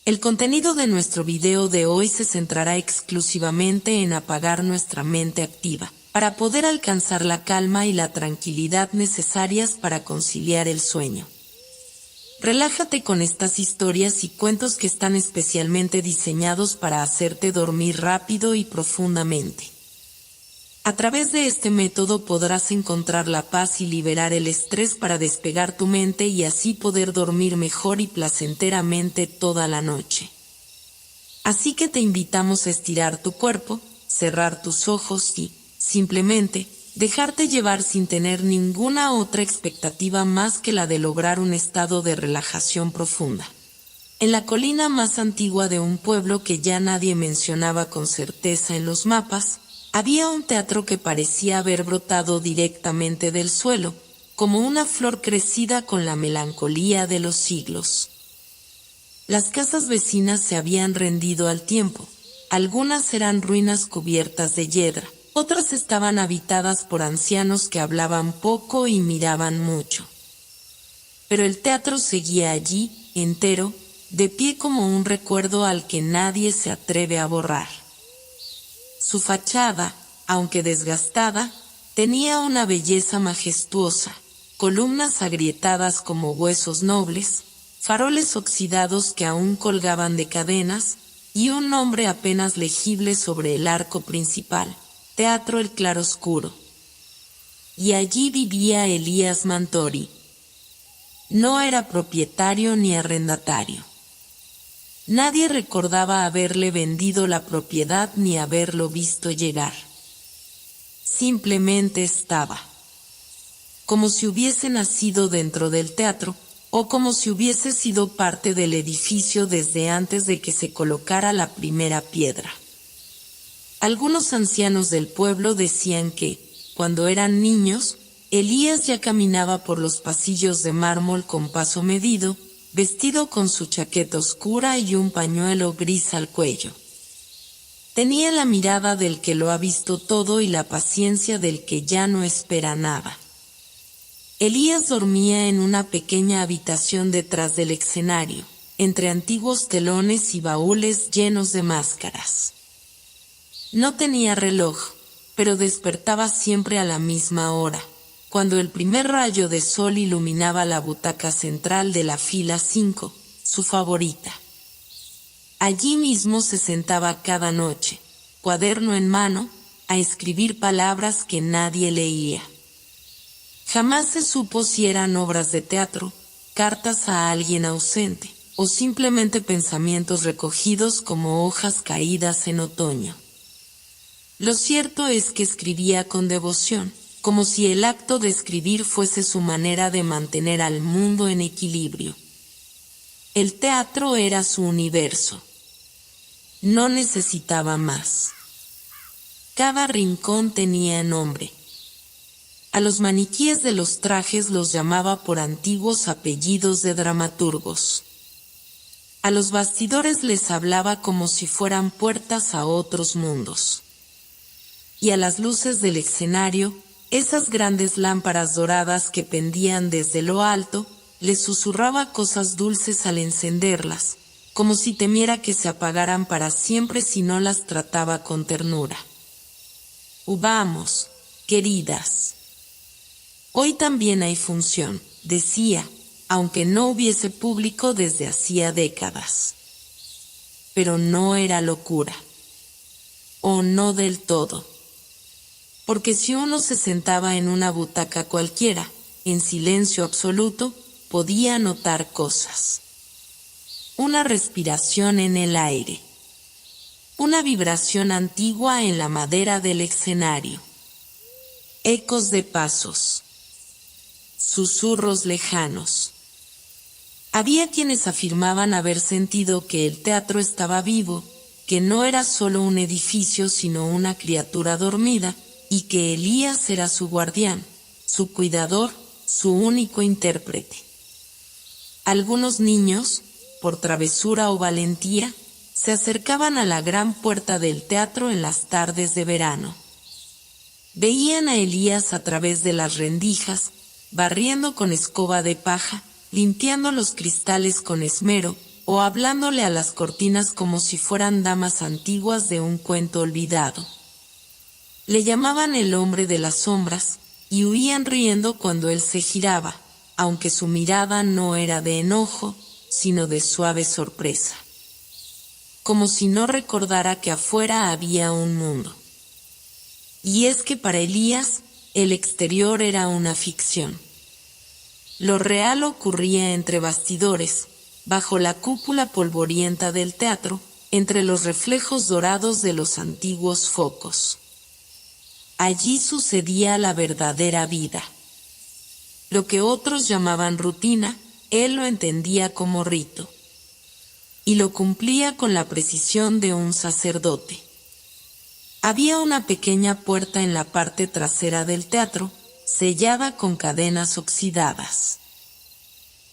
El contenido de nuestro video de hoy se centrará exclusivamente en apagar nuestra mente activa, para poder alcanzar la calma y la tranquilidad necesarias para conciliar el sueño. Relájate con estas historias y cuentos que están especialmente diseñados para hacerte dormir rápido y profundamente. A través de este método podrás encontrar la paz y liberar el estrés para despegar tu mente y así poder dormir mejor y placenteramente toda la noche. Así que te invitamos a estirar tu cuerpo, cerrar tus ojos y, simplemente, dejarte llevar sin tener ninguna otra expectativa más que la de lograr un estado de relajación profunda. En la colina más antigua de un pueblo que ya nadie mencionaba con certeza en los mapas, había un teatro que parecía haber brotado directamente del suelo, como una flor crecida con la melancolía de los siglos. Las casas vecinas se habían rendido al tiempo, algunas eran ruinas cubiertas de hiedra, otras estaban habitadas por ancianos que hablaban poco y miraban mucho. Pero el teatro seguía allí, entero, de pie como un recuerdo al que nadie se atreve a borrar. Su fachada, aunque desgastada, tenía una belleza majestuosa, columnas agrietadas como huesos nobles, faroles oxidados que aún colgaban de cadenas, y un nombre apenas legible sobre el arco principal, Teatro El Claroscuro. Y allí vivía Elías Mantori. No era propietario ni arrendatario. Nadie recordaba haberle vendido la propiedad ni haberlo visto llegar. Simplemente estaba. Como si hubiese nacido dentro del teatro, o como si hubiese sido parte del edificio desde antes de que se colocara la primera piedra. Algunos ancianos del pueblo decían que, cuando eran niños, Elías ya caminaba por los pasillos de mármol con paso medido, vestido con su chaqueta oscura y un pañuelo gris al cuello. Tenía la mirada del que lo ha visto todo y la paciencia del que ya no espera nada. Elías dormía en una pequeña habitación detrás del escenario, entre antiguos telones y baúles llenos de máscaras. No tenía reloj, pero despertaba siempre a la misma hora, cuando el primer rayo de sol iluminaba la butaca central de la fila 5, su favorita. Allí mismo se sentaba cada noche, cuaderno en mano, a escribir palabras que nadie leía. Jamás se supo si eran obras de teatro, cartas a alguien ausente, o simplemente pensamientos recogidos como hojas caídas en otoño. Lo cierto es que escribía con devoción, como si el acto de escribir fuese su manera de mantener al mundo en equilibrio. El teatro era su universo. No necesitaba más. Cada rincón tenía nombre. A los maniquíes de los trajes los llamaba por antiguos apellidos de dramaturgos. A los bastidores les hablaba como si fueran puertas a otros mundos. Y a las luces del escenario, esas grandes lámparas doradas que pendían desde lo alto, les susurraba cosas dulces al encenderlas, como si temiera que se apagaran para siempre si no las trataba con ternura. Vamos, queridas. Hoy también hay función, decía, aunque no hubiese público desde hacía décadas. Pero no era locura. O no del todo. Porque si uno se sentaba en una butaca cualquiera, en silencio absoluto, podía notar cosas. Una respiración en el aire. Una vibración antigua en la madera del escenario. Ecos de pasos. Susurros lejanos. Había quienes afirmaban haber sentido que el teatro estaba vivo, que no era solo un edificio sino una criatura dormida, y que Elías era su guardián, su cuidador, su único intérprete. Algunos niños, por travesura o valentía, se acercaban a la gran puerta del teatro en las tardes de verano. Veían a Elías a través de las rendijas, barriendo con escoba de paja, limpiando los cristales con esmero, o hablándole a las cortinas como si fueran damas antiguas de un cuento olvidado. Le llamaban el hombre de las sombras, y huían riendo cuando él se giraba, aunque su mirada no era de enojo, sino de suave sorpresa. Como si no recordara que afuera había un mundo. Y es que para Elías, el exterior era una ficción. Lo real ocurría entre bastidores, bajo la cúpula polvorienta del teatro, entre los reflejos dorados de los antiguos focos. Allí sucedía la verdadera vida. Lo que otros llamaban rutina, él lo entendía como rito. Y lo cumplía con la precisión de un sacerdote. Había una pequeña puerta en la parte trasera del teatro, sellada con cadenas oxidadas.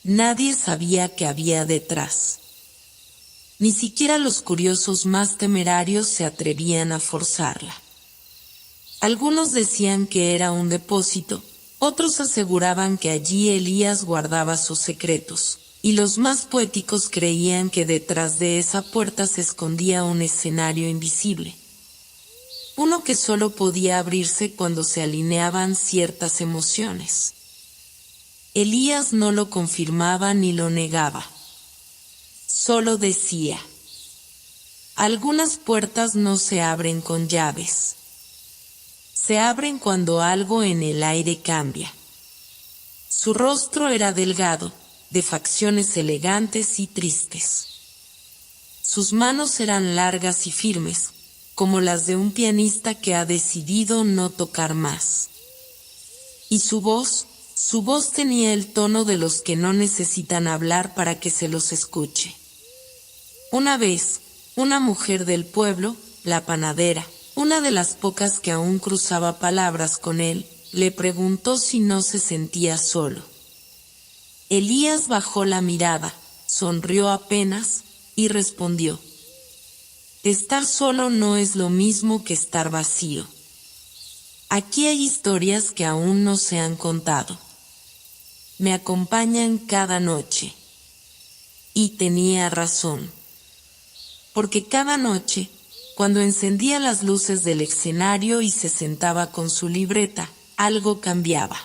Nadie sabía qué había detrás. Ni siquiera los curiosos más temerarios se atrevían a forzarla. Algunos decían que era un depósito, otros aseguraban que allí Elías guardaba sus secretos, y los más poéticos creían que detrás de esa puerta se escondía un escenario invisible. Uno que solo podía abrirse cuando se alineaban ciertas emociones. Elías no lo confirmaba ni lo negaba. Solo decía: algunas puertas no se abren con llaves. Se abren cuando algo en el aire cambia. Su rostro era delgado, de facciones elegantes y tristes. Sus manos eran largas y firmes, como las de un pianista que ha decidido no tocar más. Y su voz tenía el tono de los que no necesitan hablar para que se los escuche. Una vez, una mujer del pueblo, la panadera, una de las pocas que aún cruzaba palabras con él, le preguntó si no se sentía solo. Elías bajó la mirada, sonrió apenas, y respondió: estar solo no es lo mismo que estar vacío. Aquí hay historias que aún no se han contado. Me acompañan cada noche. Y tenía razón. Porque cada noche, cuando encendía las luces del escenario y se sentaba con su libreta, algo cambiaba.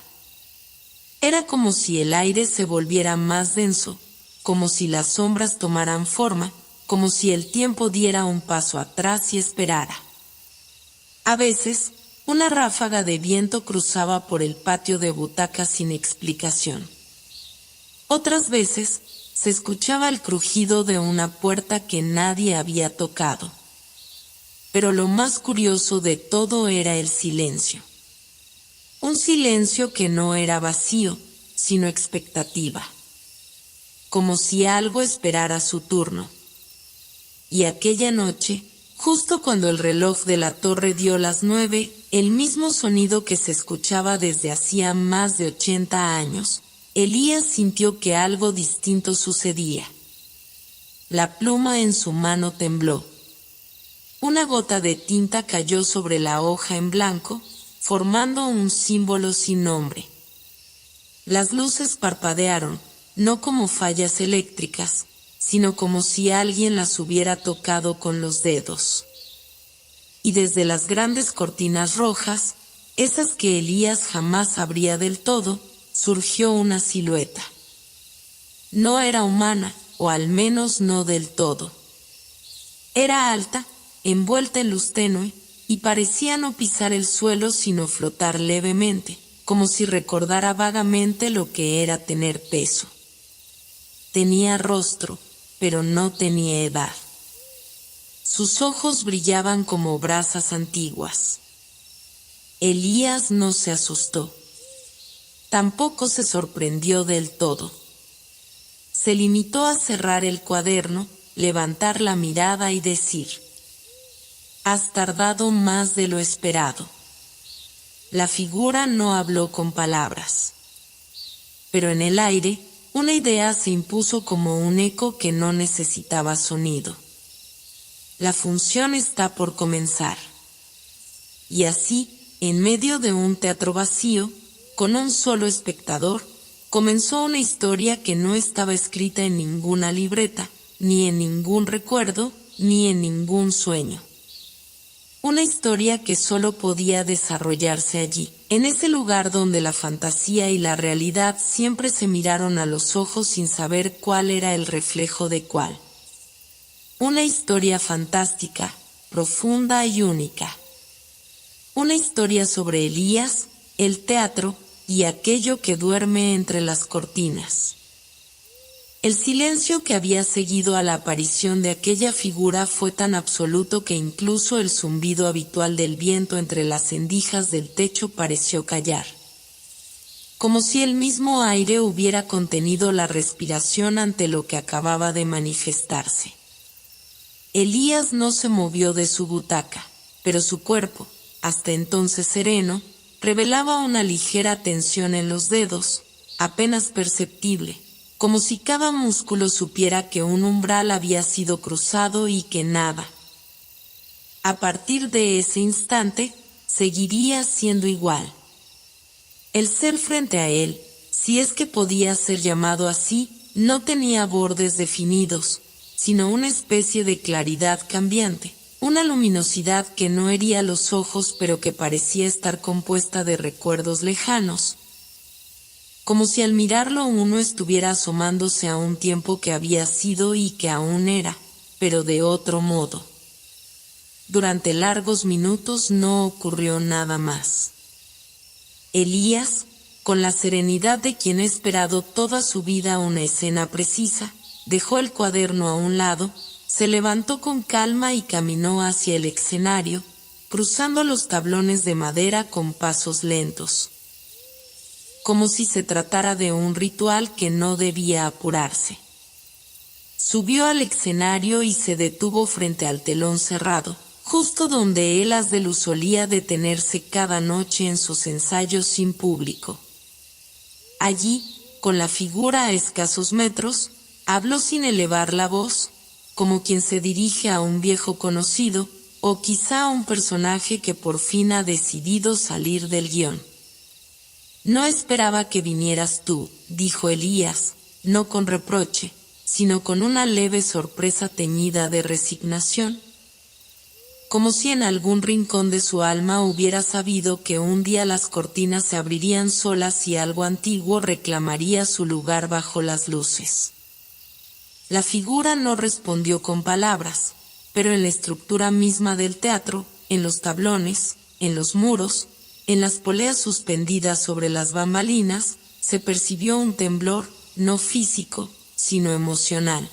Era como si el aire se volviera más denso, como si las sombras tomaran forma, como si el tiempo diera un paso atrás y esperara. A veces, una ráfaga de viento cruzaba por el patio de butacas sin explicación. Otras veces, se escuchaba el crujido de una puerta que nadie había tocado. Pero lo más curioso de todo era el silencio. Un silencio que no era vacío, sino expectativa. Como si algo esperara su turno. Y aquella noche, justo cuando el reloj de la torre dio las 9, el mismo sonido que se escuchaba desde hacía más de 80 años, Elías sintió que algo distinto sucedía. La pluma en su mano tembló. Una gota de tinta cayó sobre la hoja en blanco, formando un símbolo sin nombre. Las luces parpadearon, no como fallas eléctricas, sino como si alguien las hubiera tocado con los dedos. Y desde las grandes cortinas rojas, esas que Elías jamás abría del todo, surgió una silueta. No era humana, o al menos no del todo. Era alta, envuelta en luz tenue, y parecía no pisar el suelo sino flotar levemente, como si recordara vagamente lo que era tener peso. Tenía rostro, pero no tenía edad. Sus ojos brillaban como brasas antiguas. Elías no se asustó. Tampoco se sorprendió del todo. Se limitó a cerrar el cuaderno, levantar la mirada y decir: has tardado más de lo esperado. La figura no habló con palabras. Pero en el aire, una idea se impuso como un eco que no necesitaba sonido. La función está por comenzar. Y así, en medio de un teatro vacío, con un solo espectador, comenzó una historia que no estaba escrita en ninguna libreta, ni en ningún recuerdo, ni en ningún sueño. Una historia que solo podía desarrollarse allí, en ese lugar donde la fantasía y la realidad siempre se miraron a los ojos sin saber cuál era el reflejo de cuál. Una historia fantástica, profunda y única. Una historia sobre Elías, el teatro y aquello que duerme entre las cortinas. El silencio que había seguido a la aparición de aquella figura fue tan absoluto que incluso el zumbido habitual del viento entre las endijas del techo pareció callar. Como si el mismo aire hubiera contenido la respiración ante lo que acababa de manifestarse. Elías no se movió de su butaca, pero su cuerpo, hasta entonces sereno, revelaba una ligera tensión en los dedos, apenas perceptible, como si cada músculo supiera que un umbral había sido cruzado y que nada. A partir de ese instante, seguiría siendo igual. El ser frente a él, si es que podía ser llamado así, no tenía bordes definidos, sino una especie de claridad cambiante, una luminosidad que no hería los ojos pero que parecía estar compuesta de recuerdos lejanos. Como si al mirarlo uno estuviera asomándose a un tiempo que había sido y que aún era, pero de otro modo. Durante largos minutos no ocurrió nada más. Elías, con la serenidad de quien ha esperado toda su vida una escena precisa, dejó el cuaderno a un lado, se levantó con calma y caminó hacia el escenario, cruzando los tablones de madera con pasos lentos. Como si se tratara de un ritual que no debía apurarse. Subió al escenario y se detuvo frente al telón cerrado, justo donde el haz de luz solía detenerse cada noche en sus ensayos sin público. Allí, con la figura a escasos metros, habló sin elevar la voz, como quien se dirige a un viejo conocido, o quizá a un personaje que por fin ha decidido salir del guión. No esperaba que vinieras tú, dijo Elías, no con reproche, sino con una leve sorpresa teñida de resignación. Como si en algún rincón de su alma hubiera sabido que un día las cortinas se abrirían solas y algo antiguo reclamaría su lugar bajo las luces. La figura no respondió con palabras, pero en la estructura misma del teatro, en los tablones, en los muros, en las poleas suspendidas sobre las bambalinas, se percibió un temblor, no físico, sino emocional.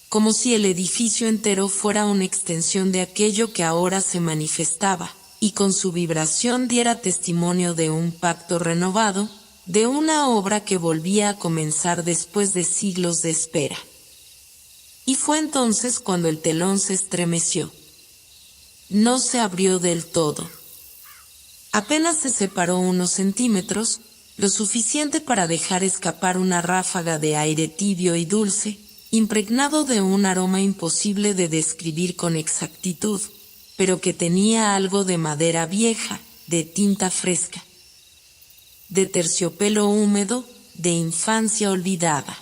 Como si el edificio entero fuera una extensión de aquello que ahora se manifestaba, y con su vibración diera testimonio de un pacto renovado, de una obra que volvía a comenzar después de siglos de espera. Y fue entonces cuando el telón se estremeció. No se abrió del todo. Apenas se separó unos centímetros, lo suficiente para dejar escapar una ráfaga de aire tibio y dulce, impregnado de un aroma imposible de describir con exactitud, pero que tenía algo de madera vieja, de tinta fresca, de terciopelo húmedo, de infancia olvidada.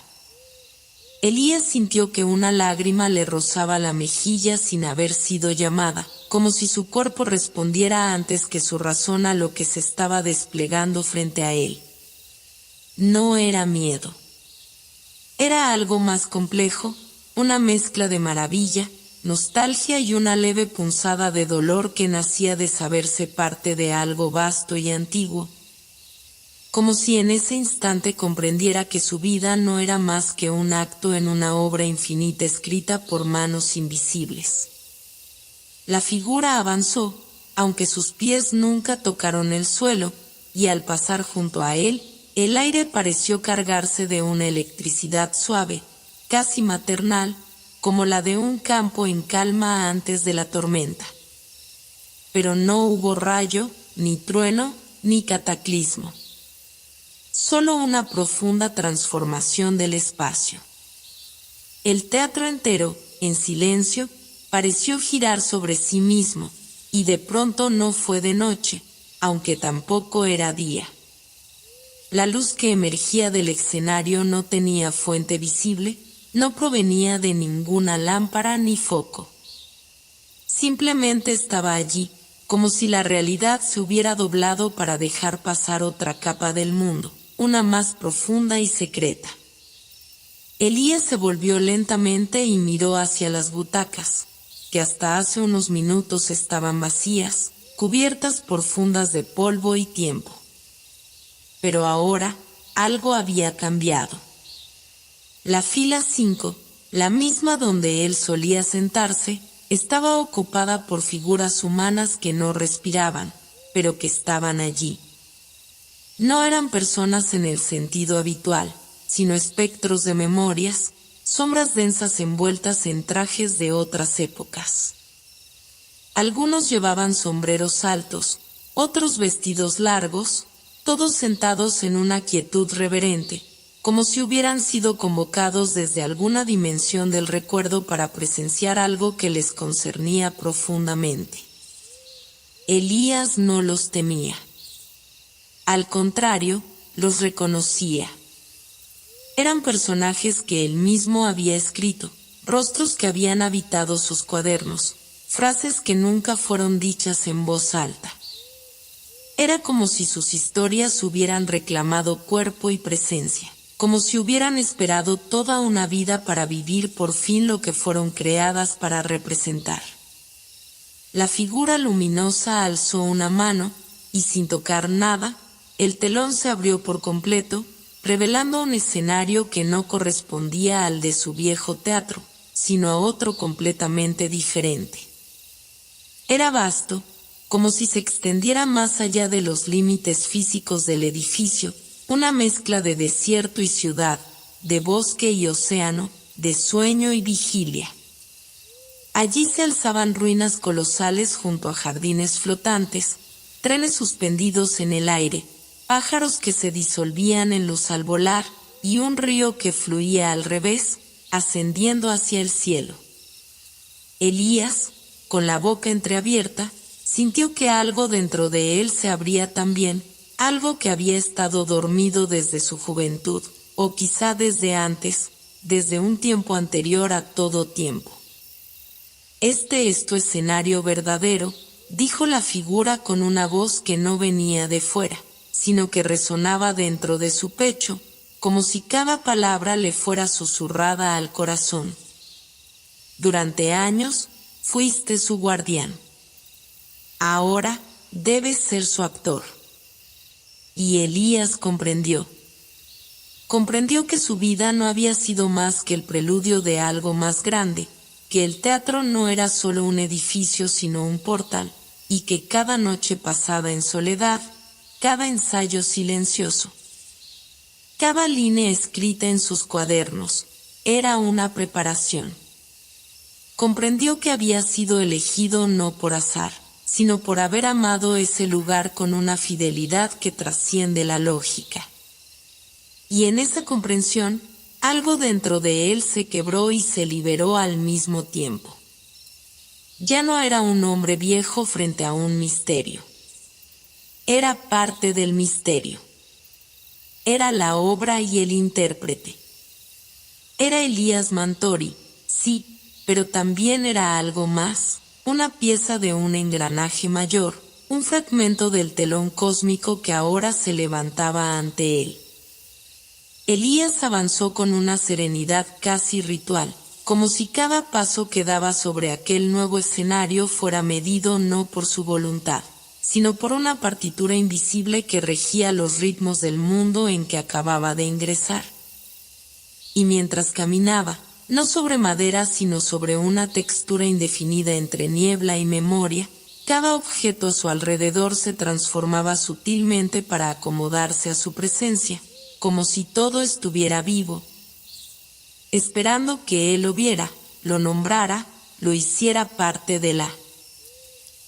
Elías sintió que una lágrima le rozaba la mejilla sin haber sido llamada, como si su cuerpo respondiera antes que su razón a lo que se estaba desplegando frente a él. No era miedo. Era algo más complejo, una mezcla de maravilla, nostalgia y una leve punzada de dolor que nacía de saberse parte de algo vasto y antiguo, como si en ese instante comprendiera que su vida no era más que un acto en una obra infinita escrita por manos invisibles. La figura avanzó, aunque sus pies nunca tocaron el suelo, y al pasar junto a él, el aire pareció cargarse de una electricidad suave, casi maternal, como la de un campo en calma antes de la tormenta. Pero no hubo rayo, ni trueno, ni cataclismo. Solo una profunda transformación del espacio. El teatro entero, en silencio, pareció girar sobre sí mismo, y de pronto no fue de noche, aunque tampoco era día. La luz que emergía del escenario no tenía fuente visible, No provenía de ninguna lámpara ni foco. Simplemente estaba allí, como si la realidad se hubiera doblado para dejar pasar otra capa del mundo, una más profunda y secreta. Elías se volvió lentamente y miró hacia las butacas, que hasta hace unos minutos estaban vacías, cubiertas por fundas de polvo y tiempo. Pero ahora, algo había cambiado. La fila 5, la misma donde él solía sentarse, estaba ocupada por figuras humanas que no respiraban, pero que estaban allí. No eran personas en el sentido habitual, sino espectros de memorias, sombras densas envueltas en trajes de otras épocas. Algunos llevaban sombreros altos, otros vestidos largos, todos sentados en una quietud reverente, como si hubieran sido convocados desde alguna dimensión del recuerdo para presenciar algo que les concernía profundamente. Elías no los temía. Al contrario, los reconocía. Eran personajes que él mismo había escrito, rostros que habían habitado sus cuadernos, frases que nunca fueron dichas en voz alta. Era como si sus historias hubieran reclamado cuerpo y presencia, como si hubieran esperado toda una vida para vivir por fin lo que fueron creadas para representar. La figura luminosa alzó una mano, y sin tocar nada, el telón se abrió por completo, revelando un escenario que no correspondía al de su viejo teatro, sino a otro completamente diferente. Era vasto, como si se extendiera más allá de los límites físicos del edificio, una mezcla de desierto y ciudad, de bosque y océano, de sueño y vigilia. Allí se alzaban ruinas colosales junto a jardines flotantes, trenes suspendidos en el aire, pájaros que se disolvían en luz al volar, y un río que fluía al revés, ascendiendo hacia el cielo. Elías, con la boca entreabierta, sintió que algo dentro de él se abría también, algo que había estado dormido desde su juventud, o quizá desde antes, desde un tiempo anterior a todo tiempo. Este es tu escenario verdadero, dijo la figura con una voz que no venía de fuera, sino que resonaba dentro de su pecho, como si cada palabra le fuera susurrada al corazón. Durante años, fuiste su guardián. Ahora debes ser su actor. Y Elías comprendió. Comprendió que su vida no había sido más que el preludio de algo más grande, que el teatro no era solo un edificio sino un portal, y que cada noche pasada en soledad, cada ensayo silencioso, cada línea escrita en sus cuadernos, era una preparación. Comprendió que había sido elegido no por azar, sino por haber amado ese lugar con una fidelidad que trasciende la lógica. Y en esa comprensión, algo dentro de él se quebró y se liberó al mismo tiempo. Ya no era un hombre viejo frente a un misterio. Era parte del misterio. Era la obra y el intérprete. Era Elías Mantori, sí, pero también era algo más, una pieza de un engranaje mayor, un fragmento del telón cósmico que ahora se levantaba ante él. Elías avanzó con una serenidad casi ritual, como si cada paso que daba sobre aquel nuevo escenario fuera medido no por su voluntad, sino por una partitura invisible que regía los ritmos del mundo en que acababa de ingresar. Y mientras caminaba, no sobre madera sino sobre una textura indefinida entre niebla y memoria, cada objeto a su alrededor se transformaba sutilmente para acomodarse a su presencia, como si todo estuviera vivo, esperando que él lo viera, lo nombrara, lo hiciera parte de la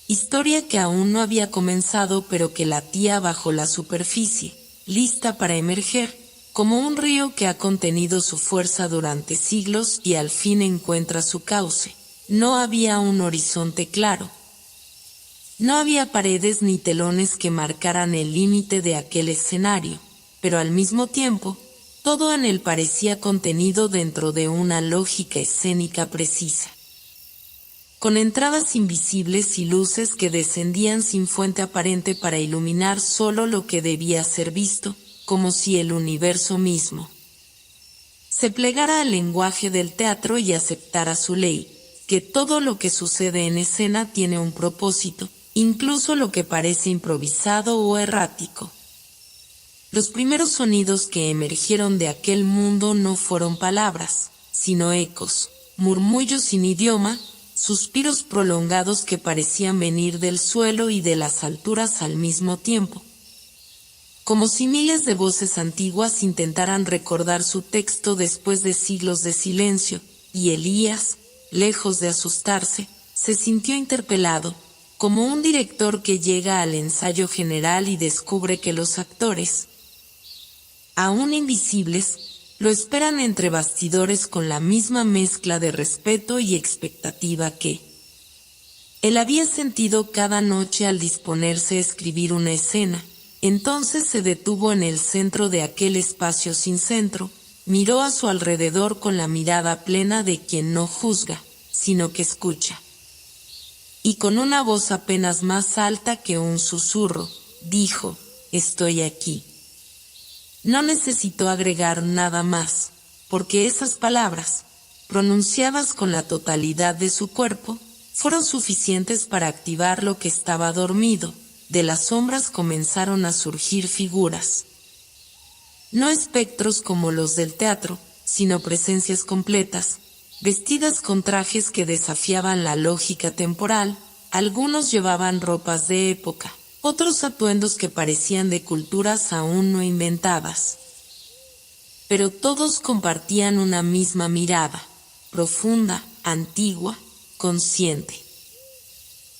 historia que aún no había comenzado pero que latía bajo la superficie, lista para emerger, como un río que ha contenido su fuerza durante siglos y al fin encuentra su cauce. No había un horizonte claro. No había paredes ni telones que marcaran el límite de aquel escenario, pero al mismo tiempo, Todo en él parecía contenido dentro de una lógica escénica precisa, con entradas invisibles y luces que descendían sin fuente aparente para iluminar solo lo que debía ser visto, como si el universo mismo se plegara al lenguaje del teatro y aceptara su ley, que todo lo que sucede en escena tiene un propósito, incluso lo que parece improvisado o errático. Los primeros sonidos que emergieron de aquel mundo no fueron palabras, sino ecos, murmullos sin idioma, suspiros prolongados que parecían venir del suelo y de las alturas al mismo tiempo, como si miles de voces antiguas intentaran recordar su texto después de siglos de silencio, y Elías, lejos de asustarse, se sintió interpelado, como un director que llega al ensayo general y descubre que los actores, aún invisibles, lo esperan entre bastidores con la misma mezcla de respeto y expectativa que él había sentido cada noche al disponerse a escribir una escena. Entonces se detuvo en el centro de aquel espacio sin centro, miró a su alrededor con la mirada plena de quien no juzga, sino que escucha. Y con una voz apenas más alta que un susurro, dijo: «Estoy aquí». No necesitó agregar nada más, porque esas palabras, pronunciadas con la totalidad de su cuerpo, fueron suficientes para activar lo que estaba dormido. De las sombras comenzaron a surgir figuras. No espectros como los del teatro, sino presencias completas, vestidas con trajes que desafiaban la lógica temporal. Algunos llevaban ropas de época, otros atuendos que parecían de culturas aún no inventadas. Pero todos compartían una misma mirada, profunda, antigua, consciente.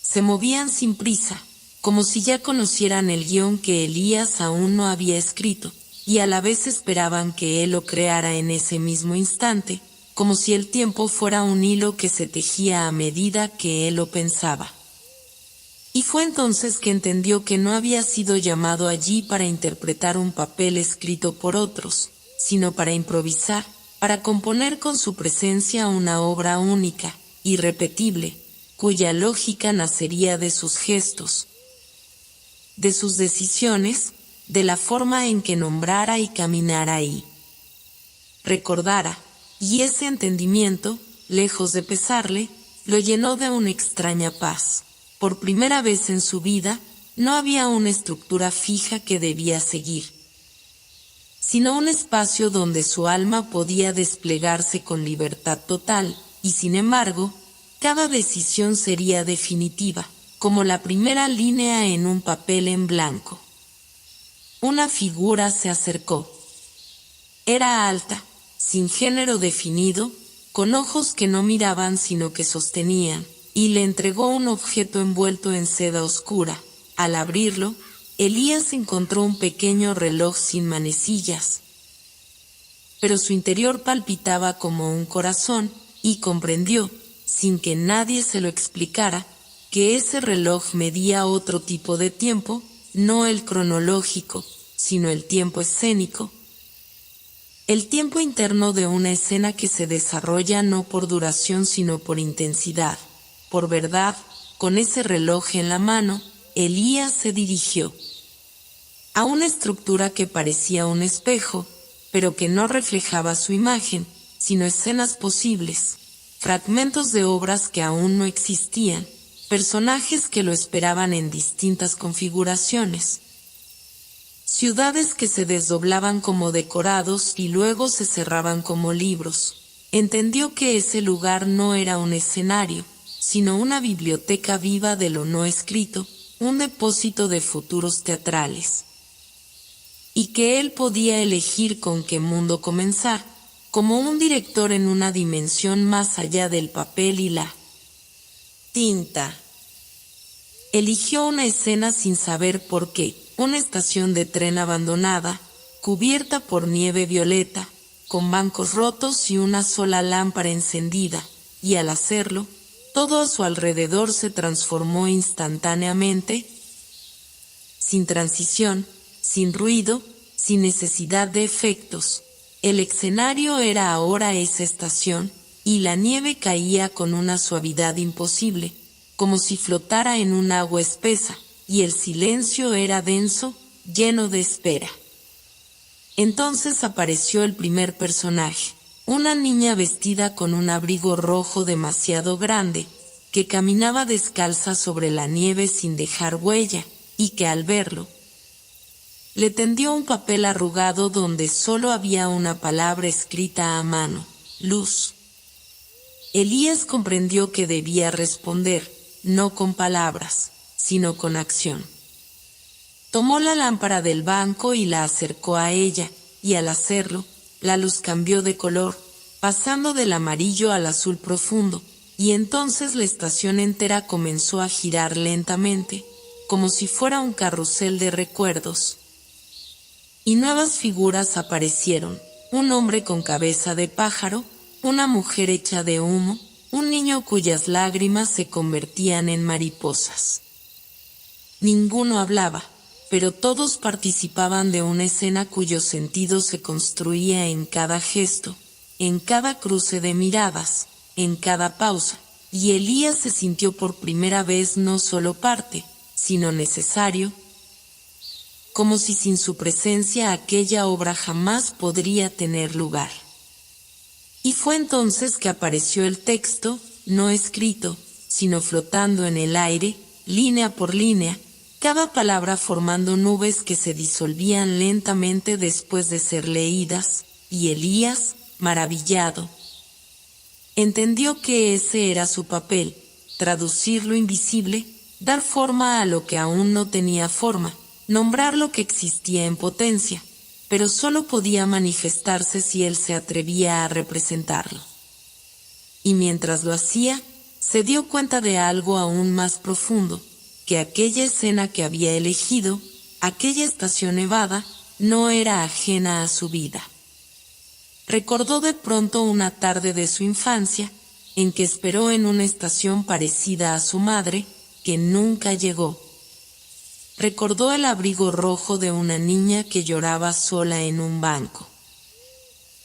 Se movían sin prisa, como si ya conocieran el guión que Elías aún no había escrito, y a la vez esperaban que él lo creara en ese mismo instante, como si el tiempo fuera un hilo que se tejía a medida que él lo pensaba. Y fue entonces que entendió que no había sido llamado allí para interpretar un papel escrito por otros, sino para improvisar, para componer con su presencia una obra única, irrepetible, cuya lógica nacería de sus gestos, de sus decisiones, de la forma en que nombrara y caminara y recordara, y ese entendimiento, lejos de pesarle, lo llenó de una extraña paz. Por primera vez en su vida, no había una estructura fija que debía seguir, sino un espacio donde su alma podía desplegarse con libertad total, y sin embargo, cada decisión sería definitiva, como la primera línea en un papel en blanco. Una figura se acercó. Era alta, sin género definido, con ojos que no miraban sino que sostenían, y le entregó un objeto envuelto en seda oscura. Al abrirlo, Elías encontró un pequeño reloj sin manecillas, pero su interior palpitaba como un corazón, y comprendió, sin que nadie se lo explicara, que ese reloj medía otro tipo de tiempo, no el cronológico, sino el tiempo escénico, el tiempo interno de una escena que se desarrolla no por duración sino por intensidad, por verdad. Con ese reloj en la mano, Elías se dirigió a una estructura que parecía un espejo, pero que no reflejaba su imagen, sino escenas posibles, fragmentos de obras que aún no existían, personajes que lo esperaban en distintas configuraciones, ciudades que se desdoblaban como decorados y luego se cerraban como libros. Entendió que ese lugar no era un escenario, sino una biblioteca viva de lo no escrito, un depósito de futuros teatrales, y que él podía elegir con qué mundo comenzar, como un director en una dimensión más allá del papel y la tinta. Eligió una escena sin saber por qué, una estación de tren abandonada, cubierta por nieve violeta, con bancos rotos y una sola lámpara encendida, y al hacerlo, todo a su alrededor se transformó instantáneamente, sin transición, sin ruido, sin necesidad de efectos. El escenario era ahora esa estación, y la nieve caía con una suavidad imposible, como si flotara en un agua espesa, y el silencio era denso, lleno de espera. Entonces apareció el primer personaje, una niña vestida con un abrigo rojo demasiado grande, que caminaba descalza sobre la nieve sin dejar huella, y que al verlo, le tendió un papel arrugado donde solo había una palabra escrita a mano: luz. Elías comprendió que debía responder, no con palabras, sino con acción. Tomó la lámpara del banco y la acercó a ella, y al hacerlo, la luz cambió de color, pasando del amarillo al azul profundo, y entonces la estación entera comenzó a girar lentamente, como si fuera un carrusel de recuerdos. Y nuevas figuras aparecieron: un hombre con cabeza de pájaro, una mujer hecha de humo, un niño cuyas lágrimas se convertían en mariposas. Ninguno hablaba, pero todos participaban de una escena cuyo sentido se construía en cada gesto, en cada cruce de miradas, en cada pausa, y Elías se sintió por primera vez no solo parte, sino necesario, como si sin su presencia aquella obra jamás podría tener lugar. Y fue entonces que apareció el texto, no escrito, sino flotando en el aire, línea por línea, cada palabra formando nubes que se disolvían lentamente después de ser leídas, y Elías, maravillado, entendió que ese era su papel: traducir lo invisible, dar forma a lo que aún no tenía forma, nombrar lo que existía en potencia, pero solo podía manifestarse si él se atrevía a representarlo. Y mientras lo hacía, se dio cuenta de algo aún más profundo: que aquella escena que había elegido, aquella estación nevada, no era ajena a su vida. Recordó de pronto una tarde de su infancia, en que esperó en una estación parecida a su madre, que nunca llegó. Recordó el abrigo rojo de una niña que lloraba sola en un banco.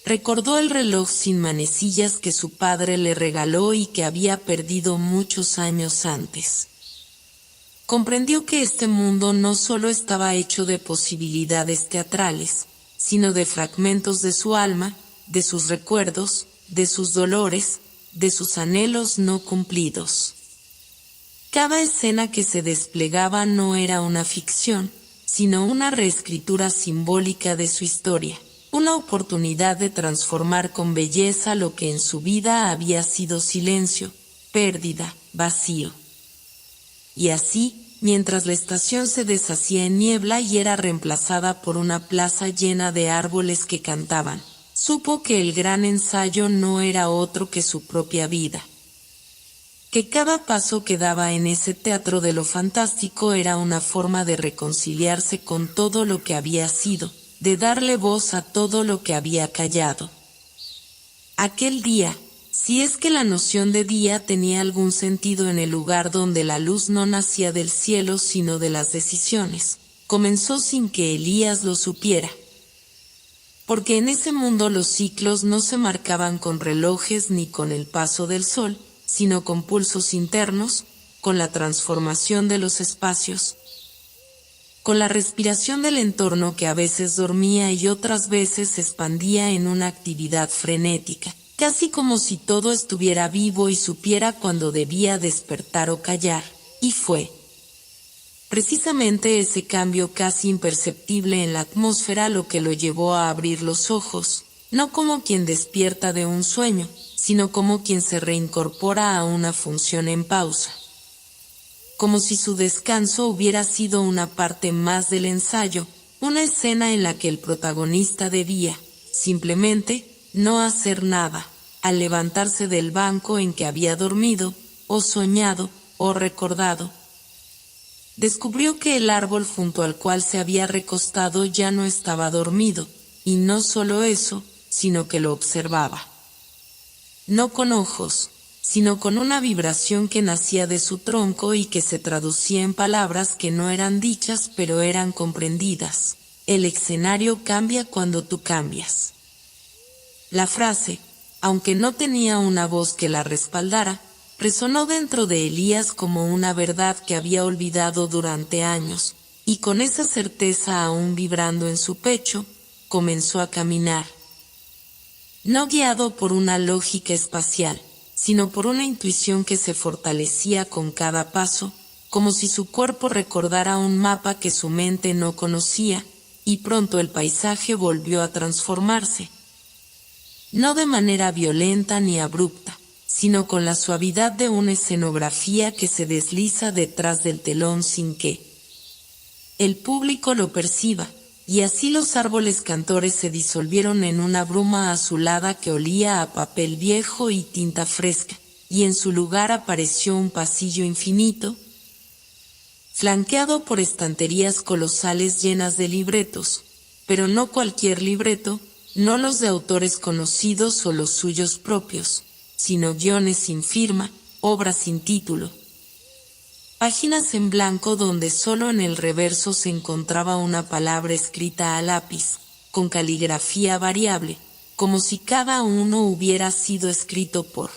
Recordó el reloj sin manecillas que su padre le regaló y que había perdido muchos años antes. Comprendió que este mundo no solo estaba hecho de posibilidades teatrales, sino de fragmentos de su alma, de sus recuerdos, de sus dolores, de sus anhelos no cumplidos. Cada escena que se desplegaba no era una ficción, sino una reescritura simbólica de su historia, una oportunidad de transformar con belleza lo que en su vida había sido silencio, pérdida, vacío. Y así, mientras la estación se deshacía en niebla y era reemplazada por una plaza llena de árboles que cantaban, supo que el gran ensayo no era otro que su propia vida. Que cada paso que daba en ese teatro de lo fantástico era una forma de reconciliarse con todo lo que había sido, de darle voz a todo lo que había callado. Aquel día, si es que la noción de día tenía algún sentido en el lugar donde la luz no nacía del cielo sino de las decisiones, comenzó sin que Elías lo supiera. Porque en ese mundo los ciclos no se marcaban con relojes ni con el paso del sol, sino con pulsos internos, con la transformación de los espacios, con la respiración del entorno que a veces dormía y otras veces se expandía en una actividad frenética, casi como si todo estuviera vivo y supiera cuándo debía despertar o callar, y fue precisamente ese cambio casi imperceptible en la atmósfera lo que lo llevó a abrir los ojos, no como quien despierta de un sueño, sino como quien se reincorpora a una función en pausa. Como si su descanso hubiera sido una parte más del ensayo, una escena en la que el protagonista debía, simplemente, no hacer nada, al levantarse del banco en que había dormido, o soñado, o recordado. Descubrió que el árbol junto al cual se había recostado ya no estaba dormido, y no solo eso, sino que lo observaba. No con ojos, sino con una vibración que nacía de su tronco y que se traducía en palabras que no eran dichas pero eran comprendidas. El escenario cambia cuando tú cambias. La frase, aunque no tenía una voz que la respaldara, resonó dentro de Elías como una verdad que había olvidado durante años, y con esa certeza aún vibrando en su pecho, comenzó a caminar. No guiado por una lógica espacial, sino por una intuición que se fortalecía con cada paso, como si su cuerpo recordara un mapa que su mente no conocía, y pronto el paisaje volvió a transformarse. No de manera violenta ni abrupta, sino con la suavidad de una escenografía que se desliza detrás del telón sin que el público lo perciba, y así los árboles cantores se disolvieron en una bruma azulada que olía a papel viejo y tinta fresca, y en su lugar apareció un pasillo infinito, flanqueado por estanterías colosales llenas de libretos, pero no cualquier libreto, no los de autores conocidos o los suyos propios, sino guiones sin firma, obras sin título. Páginas en blanco donde solo en el reverso se encontraba una palabra escrita a lápiz, con caligrafía variable, como si cada uno hubiera sido escrito por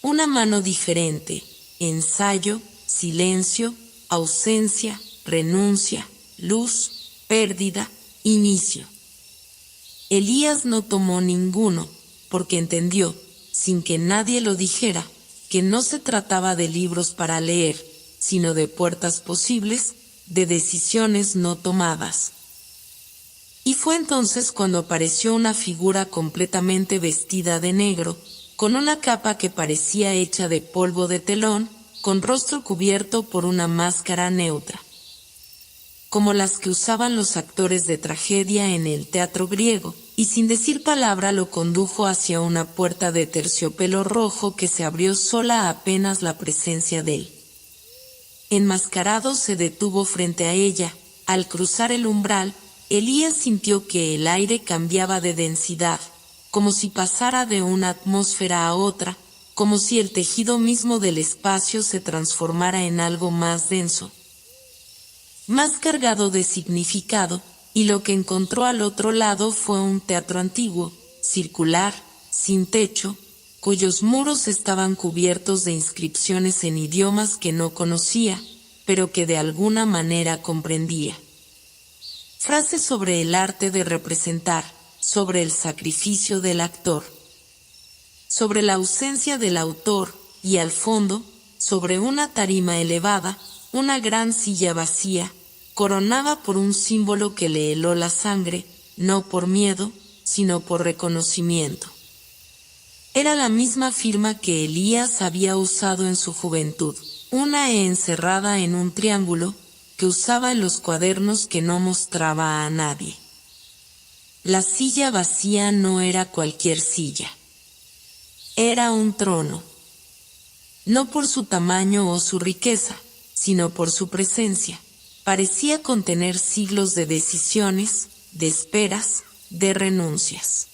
una mano diferente: ensayo, silencio, ausencia, renuncia, luz, pérdida, inicio. Elías no tomó ninguno, porque entendió, sin que nadie lo dijera, que no se trataba de libros para leer, sino de puertas posibles, de decisiones no tomadas. Y fue entonces cuando apareció una figura completamente vestida de negro, con una capa que parecía hecha de polvo de telón, con rostro cubierto por una máscara neutra, como las que usaban los actores de tragedia en el teatro griego, y sin decir palabra lo condujo hacia una puerta de terciopelo rojo que se abrió sola apenas la presencia de él. Enmascarado se detuvo frente a ella. Al cruzar el umbral, Elías sintió que el aire cambiaba de densidad, como si pasara de una atmósfera a otra, como si el tejido mismo del espacio se transformara en algo más denso, más cargado de significado, y lo que encontró al otro lado fue un teatro antiguo, circular, sin techo, cuyos muros estaban cubiertos de inscripciones en idiomas que no conocía, pero que de alguna manera comprendía. Frases sobre el arte de representar, sobre el sacrificio del actor, sobre la ausencia del autor, y al fondo, sobre una tarima elevada, una gran silla vacía, coronada por un símbolo que le heló la sangre, no por miedo, sino por reconocimiento. Era la misma firma que Elías había usado en su juventud, una E encerrada en un triángulo, que usaba en los cuadernos que no mostraba a nadie. La silla vacía no era cualquier silla. Era un trono. No por su tamaño o su riqueza, sino por su presencia. Parecía contener siglos de decisiones, de esperas, de renuncias.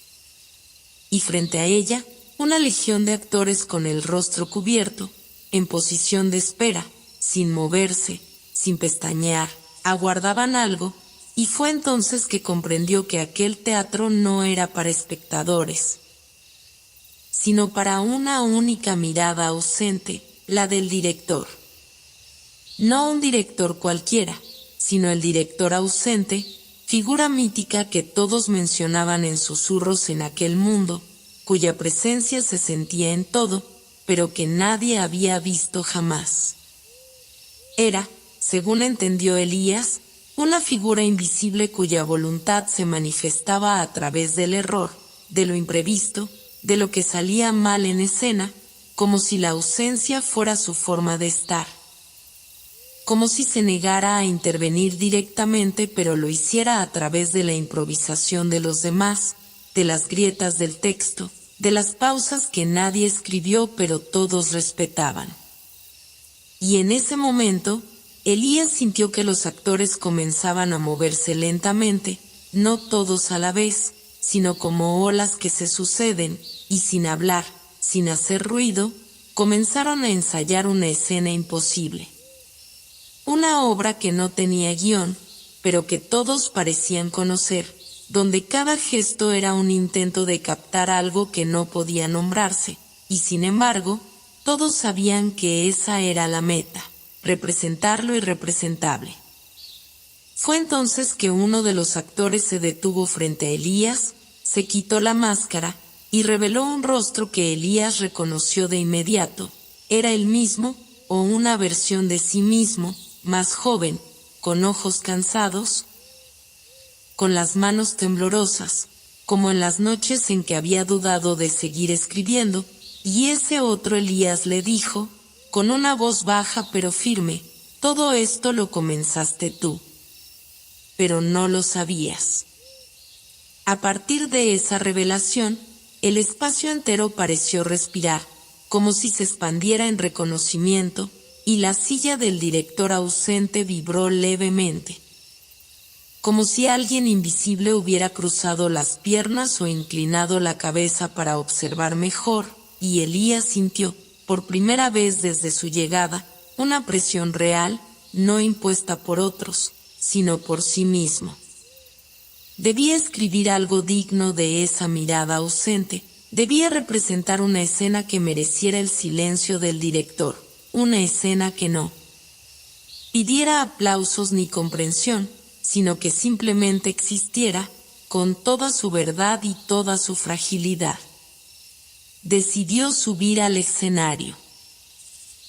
Y frente a ella, una legión de actores con el rostro cubierto, en posición de espera, sin moverse, sin pestañear, aguardaban algo, y fue entonces que comprendió que aquel teatro no era para espectadores, sino para una única mirada ausente, la del director. No un director cualquiera, sino el director ausente, figura mítica que todos mencionaban en susurros en aquel mundo, cuya presencia se sentía en todo, pero que nadie había visto jamás. Era, según entendió Elías, una figura invisible cuya voluntad se manifestaba a través del error, de lo imprevisto, de lo que salía mal en escena, como si la ausencia fuera su forma de estar. Como si se negara a intervenir directamente, pero lo hiciera a través de la improvisación de los demás, de las grietas del texto, de las pausas que nadie escribió pero todos respetaban. Y en ese momento, Elías sintió que los actores comenzaban a moverse lentamente, no todos a la vez, sino como olas que se suceden, y sin hablar, sin hacer ruido, comenzaron a ensayar una escena imposible. Una obra que no tenía guión, pero que todos parecían conocer, donde cada gesto era un intento de captar algo que no podía nombrarse, y sin embargo, todos sabían que esa era la meta, representar lo irrepresentable. Fue entonces que uno de los actores se detuvo frente a Elías, se quitó la máscara, y reveló un rostro que Elías reconoció de inmediato. Era el mismo, o una versión de sí mismo, más joven, con ojos cansados, con las manos temblorosas, como en las noches en que había dudado de seguir escribiendo, y ese otro Elías le dijo, con una voz baja pero firme, todo esto lo comenzaste tú. Pero no lo sabías. A partir de esa revelación, el espacio entero pareció respirar, como si se expandiera en reconocimiento, y la silla del director ausente vibró levemente. Como si alguien invisible hubiera cruzado las piernas o inclinado la cabeza para observar mejor, y Elías sintió, por primera vez desde su llegada, una presión real, no impuesta por otros, sino por sí mismo. Debía escribir algo digno de esa mirada ausente, debía representar una escena que mereciera el silencio del director, una escena que no pidiera aplausos ni comprensión, sino que simplemente existiera, con toda su verdad y toda su fragilidad. Decidió subir al escenario.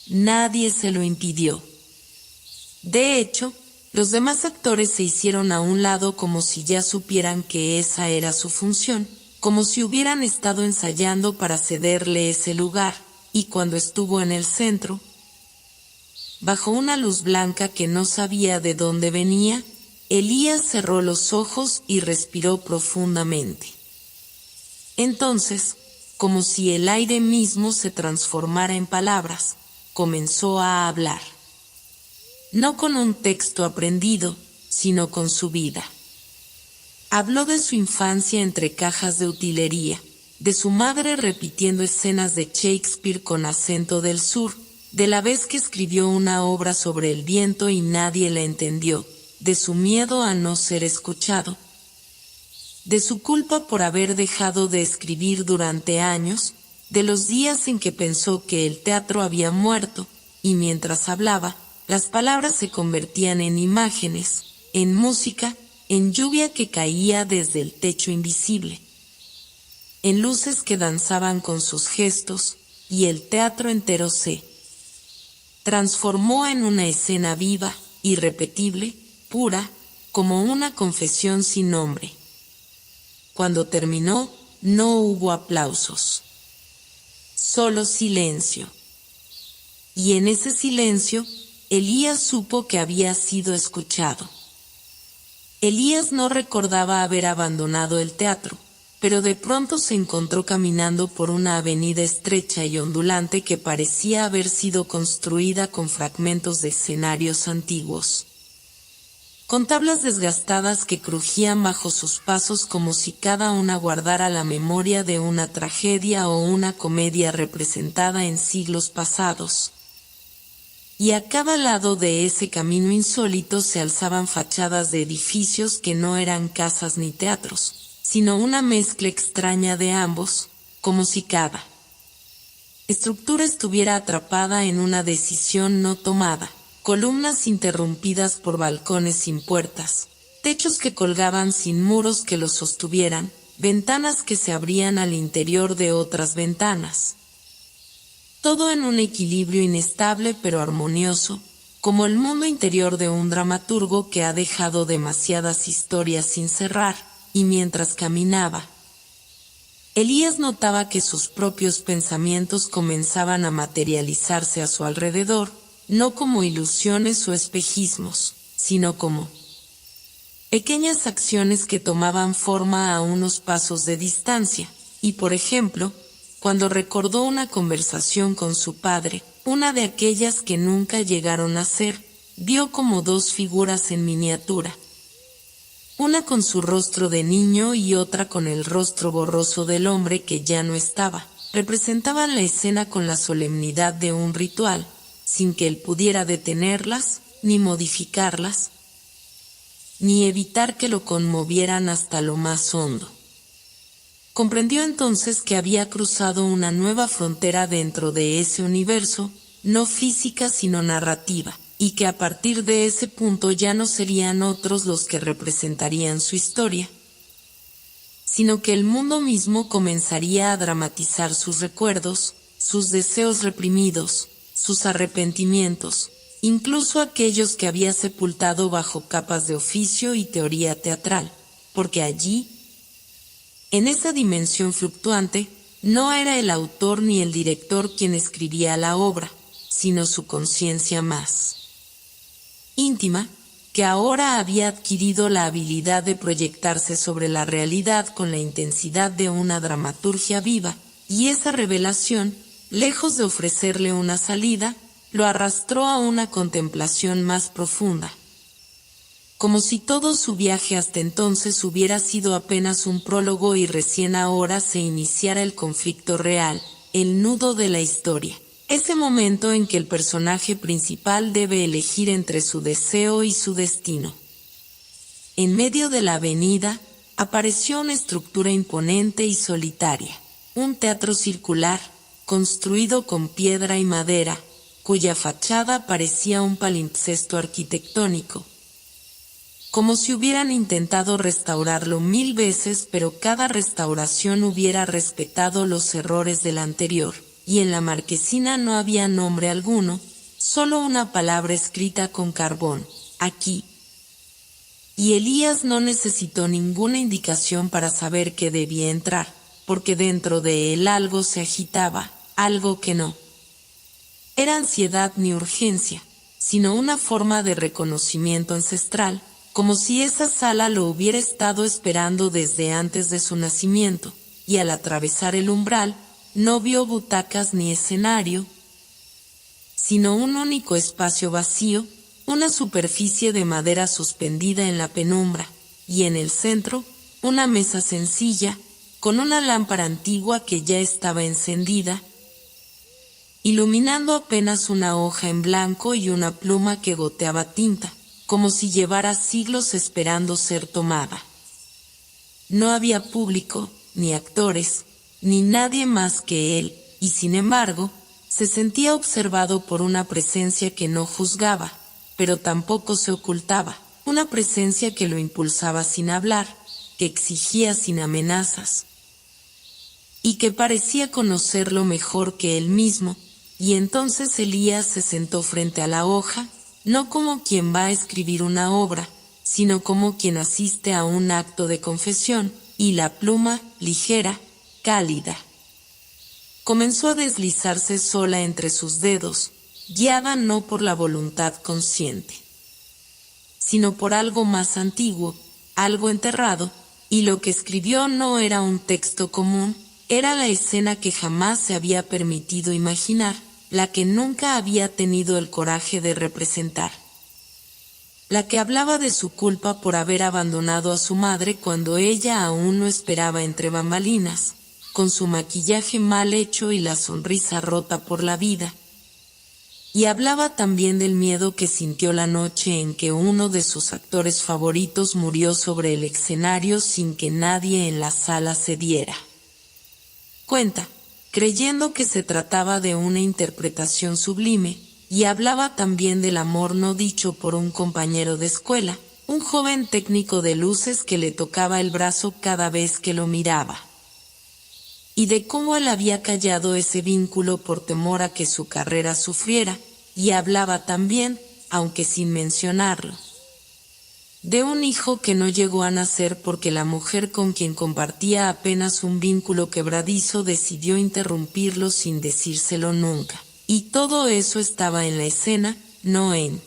Nadie se lo impidió. De hecho, los demás actores se hicieron a un lado como si ya supieran que esa era su función, como si hubieran estado ensayando para cederle ese lugar, y cuando estuvo en el centro, bajo una luz blanca que no sabía de dónde venía, Elías cerró los ojos y respiró profundamente. Entonces, como si el aire mismo se transformara en palabras, comenzó a hablar. No con un texto aprendido, sino con su vida. Habló de su infancia entre cajas de utilería, de su madre repitiendo escenas de Shakespeare con acento del sur, de la vez que escribió una obra sobre el viento y nadie la entendió, de su miedo a no ser escuchado, de su culpa por haber dejado de escribir durante años, de los días en que pensó que el teatro había muerto, y mientras hablaba, las palabras se convertían en imágenes, en música, en lluvia que caía desde el techo invisible, en luces que danzaban con sus gestos, y el teatro entero se transformó en una escena viva, irrepetible, pura, como una confesión sin nombre. Cuando terminó, no hubo aplausos, solo silencio. Y en ese silencio, Elías supo que había sido escuchado. Elías no recordaba haber abandonado el teatro, pero de pronto se encontró caminando por una avenida estrecha y ondulante que parecía haber sido construida con fragmentos de escenarios antiguos, con tablas desgastadas que crujían bajo sus pasos como si cada una guardara la memoria de una tragedia o una comedia representada en siglos pasados. Y a cada lado de ese camino insólito se alzaban fachadas de edificios que no eran casas ni teatros, sino una mezcla extraña de ambos, como si cada estructura estuviera atrapada en una decisión no tomada, columnas interrumpidas por balcones sin puertas, techos que colgaban sin muros que los sostuvieran, ventanas que se abrían al interior de otras ventanas. Todo en un equilibrio inestable pero armonioso, como el mundo interior de un dramaturgo que ha dejado demasiadas historias sin cerrar, y mientras caminaba, Elías notaba que sus propios pensamientos comenzaban a materializarse a su alrededor, no como ilusiones o espejismos, sino como pequeñas acciones que tomaban forma a unos pasos de distancia, y por ejemplo, cuando recordó una conversación con su padre, una de aquellas que nunca llegaron a ser, vio como dos figuras en miniatura. Una con su rostro de niño y otra con el rostro borroso del hombre que ya no estaba. Representaban la escena con la solemnidad de un ritual, sin que él pudiera detenerlas, ni modificarlas, ni evitar que lo conmovieran hasta lo más hondo. Comprendió entonces que había cruzado una nueva frontera dentro de ese universo, no física sino narrativa, y que a partir de ese punto ya no serían otros los que representarían su historia, sino que el mundo mismo comenzaría a dramatizar sus recuerdos, sus deseos reprimidos, sus arrepentimientos, incluso aquellos que había sepultado bajo capas de oficio y teoría teatral, porque allí, en esa dimensión fluctuante, no era el autor ni el director quien escribía la obra, sino su conciencia más íntima, que ahora había adquirido la habilidad de proyectarse sobre la realidad con la intensidad de una dramaturgia viva, y esa revelación, lejos de ofrecerle una salida, lo arrastró a una contemplación más profunda. Como si todo su viaje hasta entonces hubiera sido apenas un prólogo y recién ahora se iniciara el conflicto real, el nudo de la historia. Ese momento en que el personaje principal debe elegir entre su deseo y su destino. En medio de la avenida, apareció una estructura imponente y solitaria, un teatro circular, construido con piedra y madera, cuya fachada parecía un palimpsesto arquitectónico. Como si hubieran intentado restaurarlo 1000 veces, pero cada restauración hubiera respetado los errores de la anterior. Y en la marquesina no había nombre alguno, solo una palabra escrita con carbón, aquí. Y Elías no necesitó ninguna indicación para saber que debía entrar, porque dentro de él algo se agitaba, algo que no era ansiedad ni urgencia, sino una forma de reconocimiento ancestral, como si esa sala lo hubiera estado esperando desde antes de su nacimiento, y al atravesar el umbral, no vio butacas ni escenario, sino un único espacio vacío, una superficie de madera suspendida en la penumbra, y en el centro, una mesa sencilla, con una lámpara antigua que ya estaba encendida, iluminando apenas una hoja en blanco y una pluma que goteaba tinta, como si llevara siglos esperando ser tomada. No había público, ni actores, ni nadie más que él, y sin embargo, se sentía observado por una presencia que no juzgaba, pero tampoco se ocultaba, una presencia que lo impulsaba sin hablar, que exigía sin amenazas, y que parecía conocerlo mejor que él mismo, y entonces Elías se sentó frente a la hoja, no como quien va a escribir una obra, sino como quien asiste a un acto de confesión, y la pluma, ligera, cálida, comenzó a deslizarse sola entre sus dedos, guiada no por la voluntad consciente, sino por algo más antiguo, algo enterrado, y lo que escribió no era un texto común, era la escena que jamás se había permitido imaginar, la que nunca había tenido el coraje de representar. La que hablaba de su culpa por haber abandonado a su madre cuando ella aún lo esperaba entre bambalinas, con su maquillaje mal hecho y la sonrisa rota por la vida. Y hablaba también del miedo que sintió la noche en que uno de sus actores favoritos murió sobre el escenario sin que nadie en la sala se diera cuenta, creyendo que se trataba de una interpretación sublime, y hablaba también del amor no dicho por un compañero de escuela, un joven técnico de luces que le tocaba el brazo cada vez que lo miraba, y de cómo él había callado ese vínculo por temor a que su carrera sufriera, y hablaba también, aunque sin mencionarlo, de un hijo que no llegó a nacer porque la mujer con quien compartía apenas un vínculo quebradizo decidió interrumpirlo sin decírselo nunca. Y todo eso estaba en la escena, no en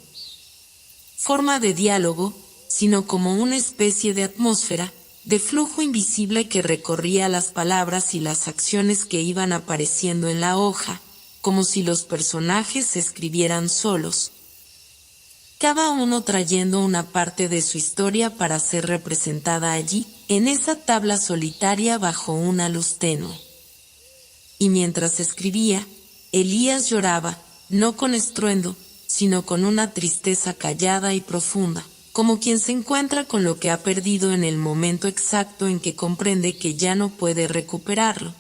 forma de diálogo, sino como una especie de atmósfera, de flujo invisible que recorría las palabras y las acciones que iban apareciendo en la hoja, como si los personajes se escribieran solos, cada uno trayendo una parte de su historia para ser representada allí, en esa tabla solitaria bajo una luz tenue. Y mientras escribía, Elías lloraba, no con estruendo, sino con una tristeza callada y profunda, como quien se encuentra con lo que ha perdido en el momento exacto en que comprende que ya no puede recuperarlo,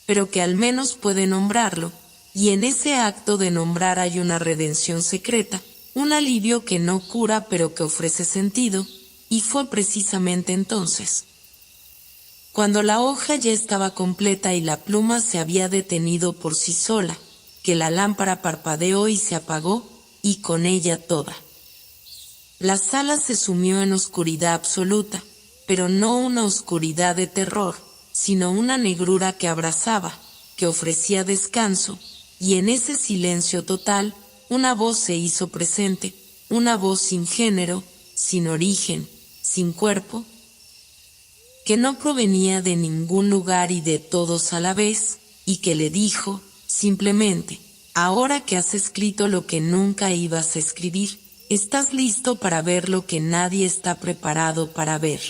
pero que al menos puede nombrarlo, y en ese acto de nombrar hay una redención secreta, un alivio que no cura pero que ofrece sentido, y fue precisamente entonces, cuando la hoja ya estaba completa y la pluma se había detenido por sí sola, que la lámpara parpadeó y se apagó, y con ella toda. La sala se sumió en oscuridad absoluta, pero no una oscuridad de terror, sino una negrura que abrazaba, que ofrecía descanso, y en ese silencio total, una voz se hizo presente, una voz sin género, sin origen, sin cuerpo, que no provenía de ningún lugar y de todos a la vez, y que le dijo, simplemente, ahora que has escrito lo que nunca ibas a escribir, estás listo para ver lo que nadie está preparado para ver.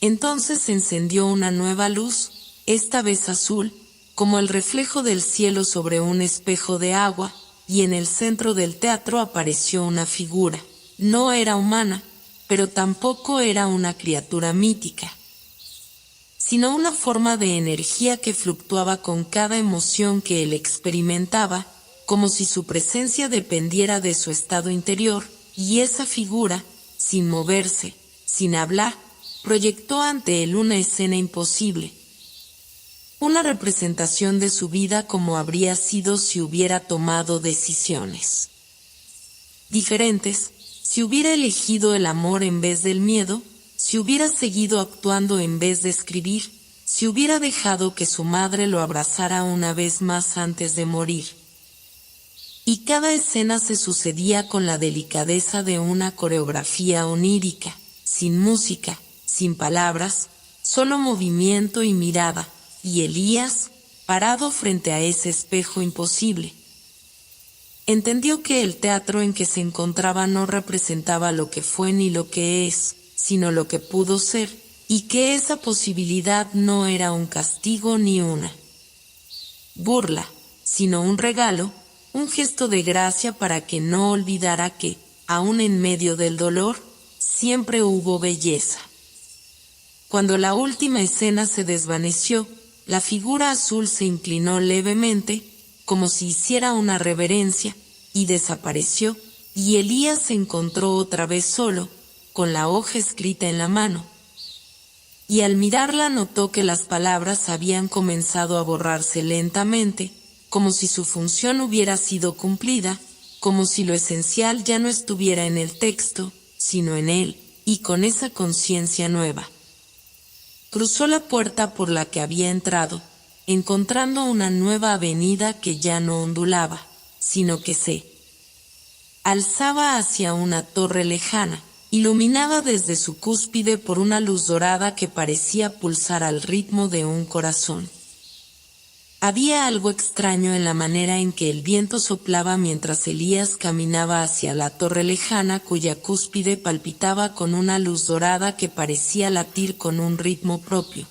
Entonces se encendió una nueva luz, esta vez azul, como el reflejo del cielo sobre un espejo de agua, y en el centro del teatro apareció una figura. No era humana, pero tampoco era una criatura mítica, sino una forma de energía que fluctuaba con cada emoción que él experimentaba, como si su presencia dependiera de su estado interior, y esa figura, sin moverse, sin hablar, proyectó ante él una escena imposible, una representación de su vida como habría sido si hubiera tomado decisiones diferentes, si hubiera elegido el amor en vez del miedo, si hubiera seguido actuando en vez de escribir, si hubiera dejado que su madre lo abrazara una vez más antes de morir. Y cada escena se sucedía con la delicadeza de una coreografía onírica, sin música, sin palabras, solo movimiento y mirada, y Elías, parado frente a ese espejo imposible, entendió que el teatro en que se encontraba no representaba lo que fue ni lo que es, sino lo que pudo ser, y que esa posibilidad no era un castigo ni una burla, sino un regalo, un gesto de gracia para que no olvidara que, aun en medio del dolor, siempre hubo belleza. Cuando la última escena se desvaneció, la figura azul se inclinó levemente, como si hiciera una reverencia, y desapareció, y Elías se encontró otra vez solo, con la hoja escrita en la mano. Y al mirarla notó que las palabras habían comenzado a borrarse lentamente, como si su función hubiera sido cumplida, como si lo esencial ya no estuviera en el texto, sino en él, y con esa conciencia nueva. Cruzó la puerta por la que había entrado, encontrando una nueva avenida que ya no ondulaba, sino que se alzaba hacia una torre lejana, iluminada desde su cúspide por una luz dorada que parecía pulsar al ritmo de un corazón. Había algo extraño en la manera en que el viento soplaba mientras Elías caminaba hacia la torre lejana cuya cúspide palpitaba con una luz dorada que parecía latir con un ritmo propio.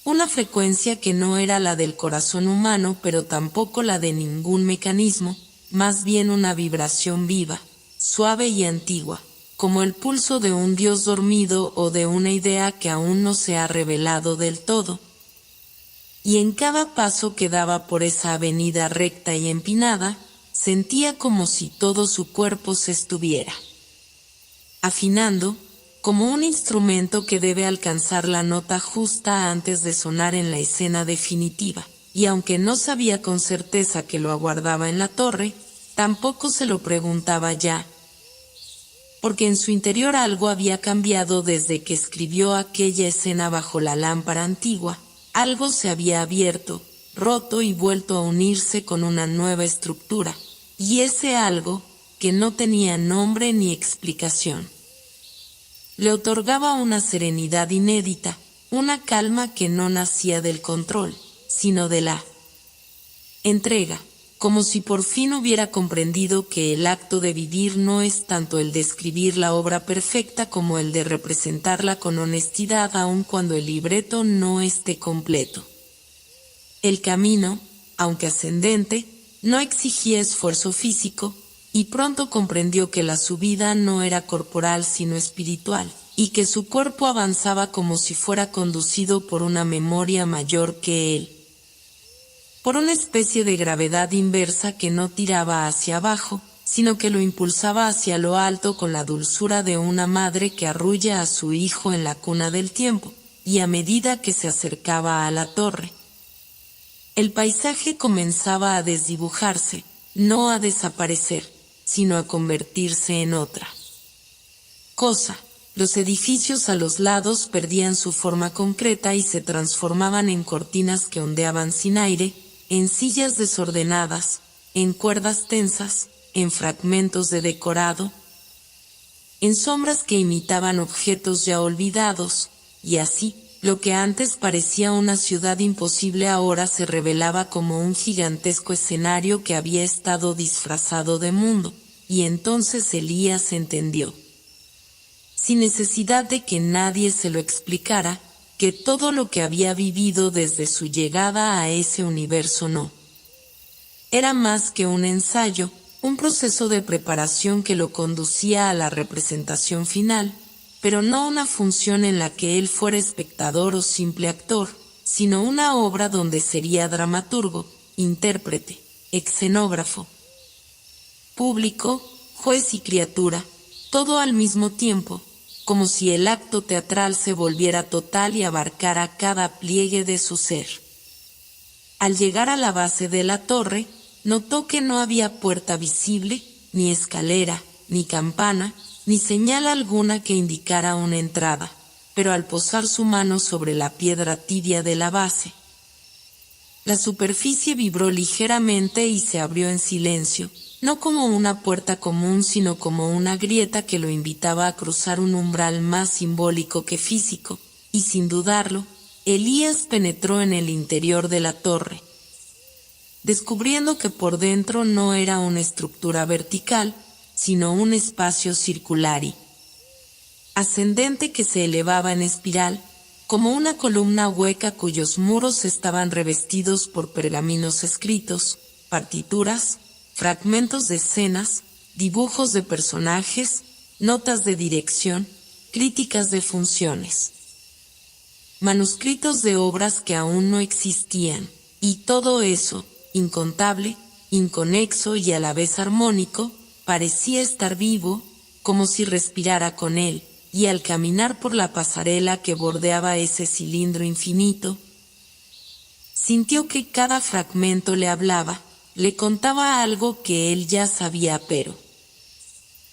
Una frecuencia que no era la del corazón humano, pero tampoco la de ningún mecanismo, más bien una vibración viva, suave y antigua, como el pulso de un dios dormido o de una idea que aún no se ha revelado del todo. Y en cada paso que daba por esa avenida recta y empinada, sentía como si todo su cuerpo se estuviera afinando, como un instrumento que debe alcanzar la nota justa antes de sonar en la escena definitiva, y aunque no sabía con certeza que lo aguardaba en la torre, tampoco se lo preguntaba ya, porque en su interior algo había cambiado desde que escribió aquella escena bajo la lámpara antigua. Algo se había abierto, roto y vuelto a unirse con una nueva estructura, y ese algo, que no tenía nombre ni explicación, le otorgaba una serenidad inédita, una calma que no nacía del control, sino de la entrega, como si por fin hubiera comprendido que el acto de vivir no es tanto el de escribir la obra perfecta como el de representarla con honestidad aun cuando el libreto no esté completo. El camino, aunque ascendente, no exigía esfuerzo físico, y pronto comprendió que la subida no era corporal sino espiritual, y que su cuerpo avanzaba como si fuera conducido por una memoria mayor que él, por una especie de gravedad inversa que no tiraba hacia abajo, sino que lo impulsaba hacia lo alto con la dulzura de una madre que arrulla a su hijo en la cuna del tiempo, y a medida que se acercaba a la torre, el paisaje comenzaba a desdibujarse, no a desaparecer, sino a convertirse en otra cosa. Los edificios a los lados perdían su forma concreta y se transformaban en cortinas que ondeaban sin aire, en sillas desordenadas, en cuerdas tensas, en fragmentos de decorado, en sombras que imitaban objetos ya olvidados, y así, lo que antes parecía una ciudad imposible ahora se revelaba como un gigantesco escenario que había estado disfrazado de mundo, y entonces Elías entendió, sin necesidad de que nadie se lo explicara, que todo lo que había vivido desde su llegada a ese universo no era más que un ensayo, un proceso de preparación que lo conducía a la representación final, pero no una función en la que él fuera espectador o simple actor, sino una obra donde sería dramaturgo, intérprete, escenógrafo, público, juez y criatura, todo al mismo tiempo, como si el acto teatral se volviera total y abarcara cada pliegue de su ser. Al llegar a la base de la torre, notó que no había puerta visible, ni escalera, ni campana, ni señal alguna que indicara una entrada, pero al posar su mano sobre la piedra tibia de la base, la superficie vibró ligeramente y se abrió en silencio, no como una puerta común sino como una grieta que lo invitaba a cruzar un umbral más simbólico que físico, y sin dudarlo, Elías penetró en el interior de la torre, descubriendo que por dentro no era una estructura vertical, sino un espacio circular y ascendente que se elevaba en espiral, como una columna hueca cuyos muros estaban revestidos por pergaminos escritos, partituras, fragmentos de escenas, dibujos de personajes, notas de dirección, críticas de funciones, manuscritos de obras que aún no existían, y todo eso, incontable, inconexo y a la vez armónico, parecía estar vivo, como si respirara con él, y al caminar por la pasarela que bordeaba ese cilindro infinito, sintió que cada fragmento le hablaba, le contaba algo que él ya sabía pero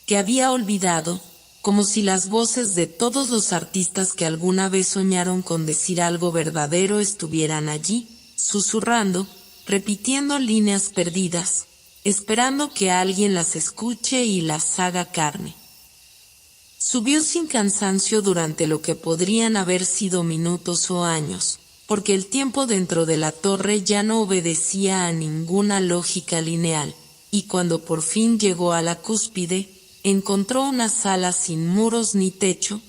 que había olvidado, como si las voces de todos los artistas que alguna vez soñaron con decir algo verdadero estuvieran allí, susurrando, repitiendo líneas perdidas, esperando que alguien las escuche y las haga carne. Subió sin cansancio durante lo que podrían haber sido minutos o años, porque el tiempo dentro de la torre ya no obedecía a ninguna lógica lineal, y cuando por fin llegó a la cúspide, encontró una sala sin muros ni techo,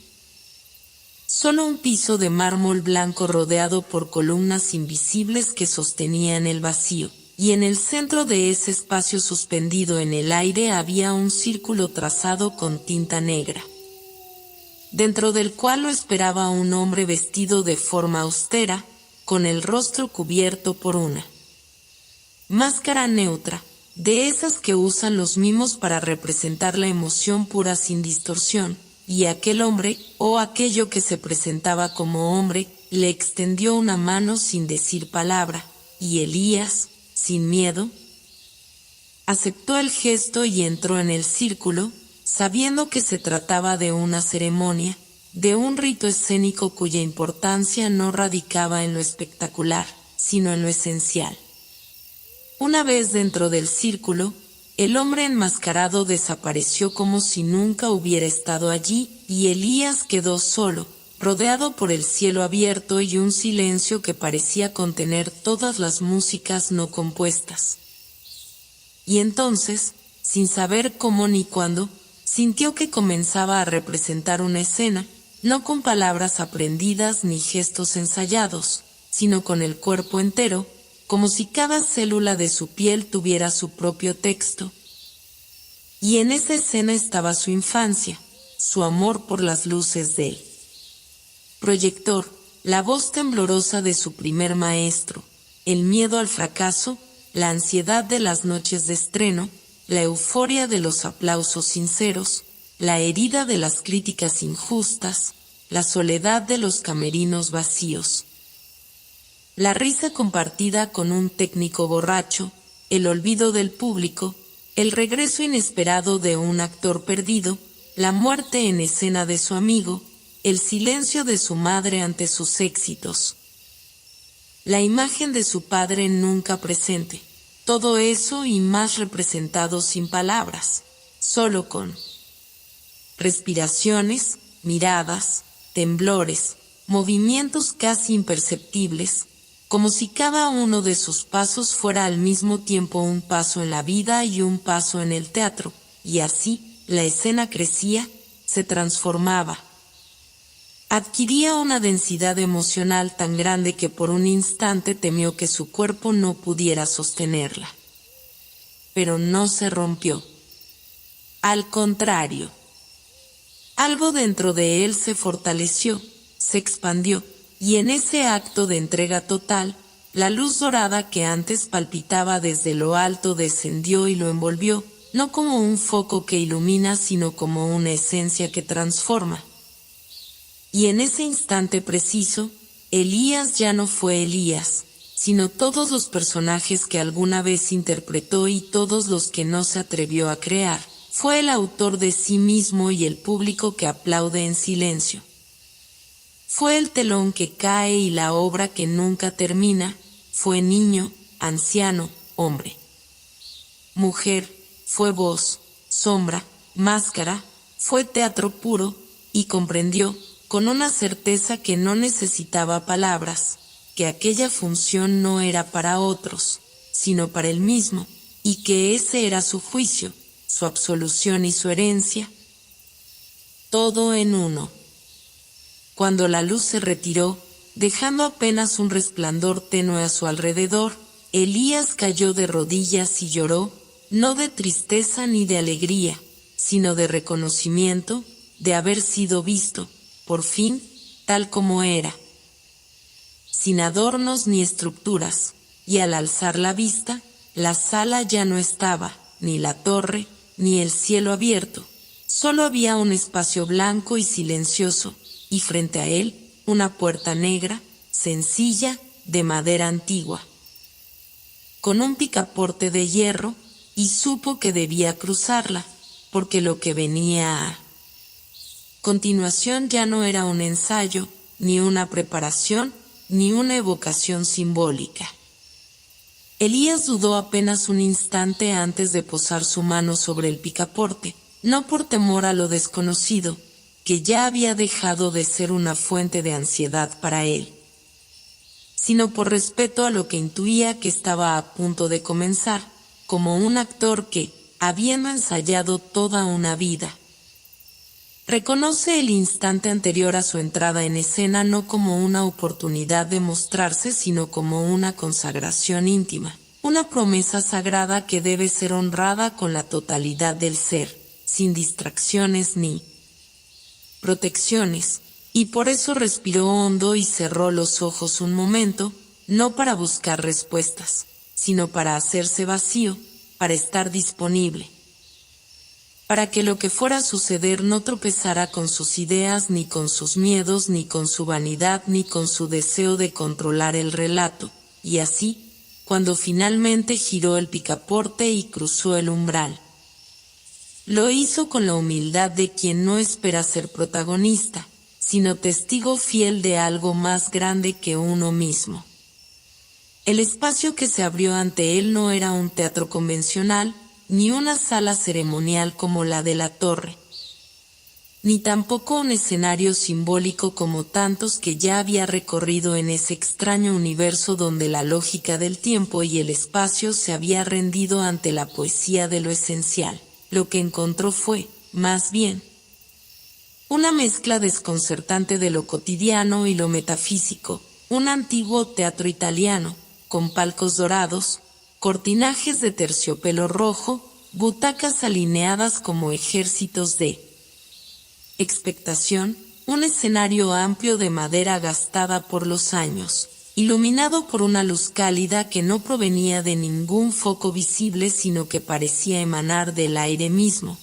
solo un piso de mármol blanco rodeado por columnas invisibles que sostenían el vacío, y en el centro de ese espacio suspendido en el aire había un círculo trazado con tinta negra, dentro del cual lo esperaba un hombre vestido de forma austera, con el rostro cubierto por una máscara neutra, de esas que usan los mimos para representar la emoción pura sin distorsión, y aquel hombre, o aquello que se presentaba como hombre, le extendió una mano sin decir palabra, y Elías, sin miedo, aceptó el gesto y entró en el círculo, sabiendo que se trataba de una ceremonia, de un rito escénico cuya importancia no radicaba en lo espectacular, sino en lo esencial. Una vez dentro del círculo, el hombre enmascarado desapareció como si nunca hubiera estado allí, y Elías quedó solo, rodeado por el cielo abierto y un silencio que parecía contener todas las músicas no compuestas. Y entonces, sin saber cómo ni cuándo, sintió que comenzaba a representar una escena, no con palabras aprendidas ni gestos ensayados, sino con el cuerpo entero, como si cada célula de su piel tuviera su propio texto, Y en esa escena estaba su infancia, su amor por las luces del proyector, la voz temblorosa de su primer maestro, el miedo al fracaso, la ansiedad de las noches de estreno, la euforia de los aplausos sinceros, la herida de las críticas injustas, la soledad de los camerinos vacíos. La risa compartida con un técnico borracho, el olvido del público, el regreso inesperado de un actor perdido, la muerte en escena de su amigo, el silencio de su madre ante sus éxitos. La imagen de su padre nunca presente, todo eso y más representado sin palabras, solo con respiraciones, miradas, temblores, movimientos casi imperceptibles, como si cada uno de sus pasos fuera al mismo tiempo un paso en la vida y un paso en el teatro, y así, la escena crecía, se transformaba. Adquiría una densidad emocional tan grande que por un instante temió que su cuerpo no pudiera sostenerla. Pero no se rompió. Al contrario, algo dentro de él se fortaleció, se expandió, y en ese acto de entrega total, la luz dorada que antes palpitaba desde lo alto descendió y lo envolvió, no como un foco que ilumina, sino como una esencia que transforma. Y en ese instante preciso, Elías ya no fue Elías, sino todos los personajes que alguna vez interpretó y todos los que no se atrevió a crear. Fue el autor de sí mismo y el público que aplaude en silencio. Fue el telón que cae y la obra que nunca termina. Fue niño, anciano, hombre, mujer, fue voz, sombra, máscara, fue teatro puro, y comprendió, con una certeza que no necesitaba palabras, que aquella función no era para otros, sino para él mismo, y que ese era su juicio, su absolución y su herencia, todo en uno. Cuando la luz se retiró, dejando apenas un resplandor tenue a su alrededor, Elías cayó de rodillas y lloró, no de tristeza ni de alegría, sino de reconocimiento, de haber sido visto, por fin, tal como era, sin adornos ni estructuras, y al alzar la vista, la sala ya no estaba, ni la torre, ni el cielo abierto, solo había un espacio blanco y silencioso, y frente a él, una puerta negra, sencilla, de madera antigua, con un picaporte de hierro, y supo que debía cruzarla, porque lo que venía a continuación ya no era un ensayo, ni una preparación, ni una evocación simbólica. Elías dudó apenas un instante antes de posar su mano sobre el picaporte, no por temor a lo desconocido, que ya había dejado de ser una fuente de ansiedad para él, sino por respeto a lo que intuía que estaba a punto de comenzar, como un actor que, habiendo ensayado toda una vida, reconoce el instante anterior a su entrada en escena no como una oportunidad de mostrarse, sino como una consagración íntima, una promesa sagrada que debe ser honrada con la totalidad del ser, sin distracciones ni protecciones, y por eso respiró hondo y cerró los ojos un momento, no para buscar respuestas, sino para hacerse vacío, para estar disponible, para que lo que fuera a suceder no tropezara con sus ideas, ni con sus miedos, ni con su vanidad, ni con su deseo de controlar el relato, y así, cuando finalmente giró el picaporte y cruzó el umbral, lo hizo con la humildad de quien no espera ser protagonista, sino testigo fiel de algo más grande que uno mismo. El espacio que se abrió ante él no era un teatro convencional, ni una sala ceremonial como la de la torre, ni tampoco un escenario simbólico como tantos que ya había recorrido en ese extraño universo donde la lógica del tiempo y el espacio se había rendido ante la poesía de lo esencial. Lo que encontró fue, más bien, una mezcla desconcertante de lo cotidiano y lo metafísico, un antiguo teatro italiano, con palcos dorados, cortinajes de terciopelo rojo, butacas alineadas como ejércitos de expectación, un escenario amplio de madera gastada por los años, iluminado por una luz cálida que no provenía de ningún foco visible sino que parecía emanar del aire mismo.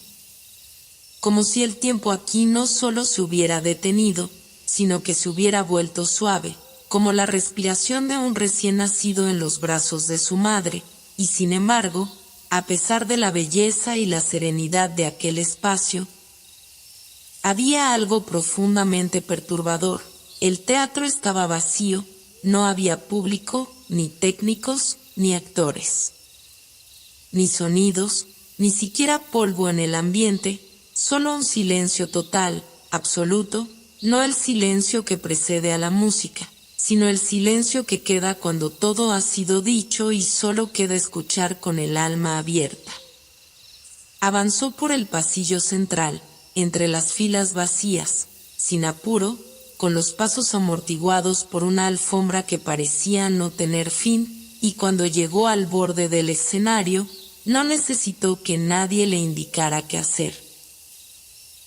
Como si el tiempo aquí no solo se hubiera detenido, sino que se hubiera vuelto suave, como la respiración de un recién nacido en los brazos de su madre, y sin embargo, a pesar de la belleza y la serenidad de aquel espacio, había algo profundamente perturbador. El teatro estaba vacío, no había público, ni técnicos, ni actores, ni sonidos, ni siquiera polvo en el ambiente, solo un silencio total, absoluto, no el silencio que precede a la música, sino el silencio que queda cuando todo ha sido dicho y solo queda escuchar con el alma abierta. Avanzó por el pasillo central, entre las filas vacías, sin apuro, con los pasos amortiguados por una alfombra que parecía no tener fin, y cuando llegó al borde del escenario, no necesitó que nadie le indicara qué hacer.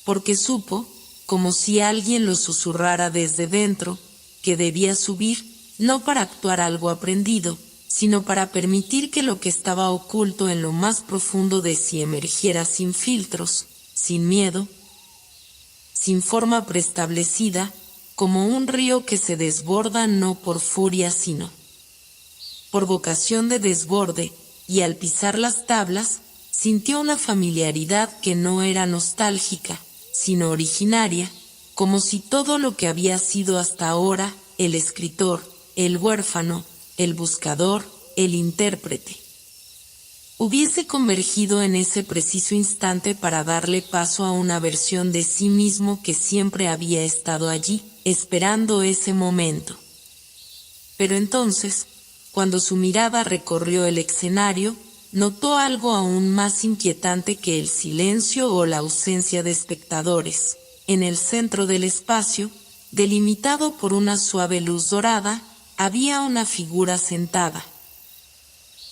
Porque supo, como si alguien lo susurrara desde dentro, que debía subir, no para actuar algo aprendido, sino para permitir que lo que estaba oculto en lo más profundo de sí emergiera sin filtros, sin miedo, sin forma preestablecida, como un río que se desborda no por furia sino por vocación de desborde, y al pisar las tablas, sintió una familiaridad que no era nostálgica, sino originaria, como si todo lo que había sido hasta ahora, el escritor, el huérfano, el buscador, el intérprete, hubiese convergido en ese preciso instante para darle paso a una versión de sí mismo que siempre había estado allí, esperando ese momento. Pero entonces, cuando su mirada recorrió el escenario, notó algo aún más inquietante que el silencio o la ausencia de espectadores. En el centro del espacio, delimitado por una suave luz dorada, había una figura sentada.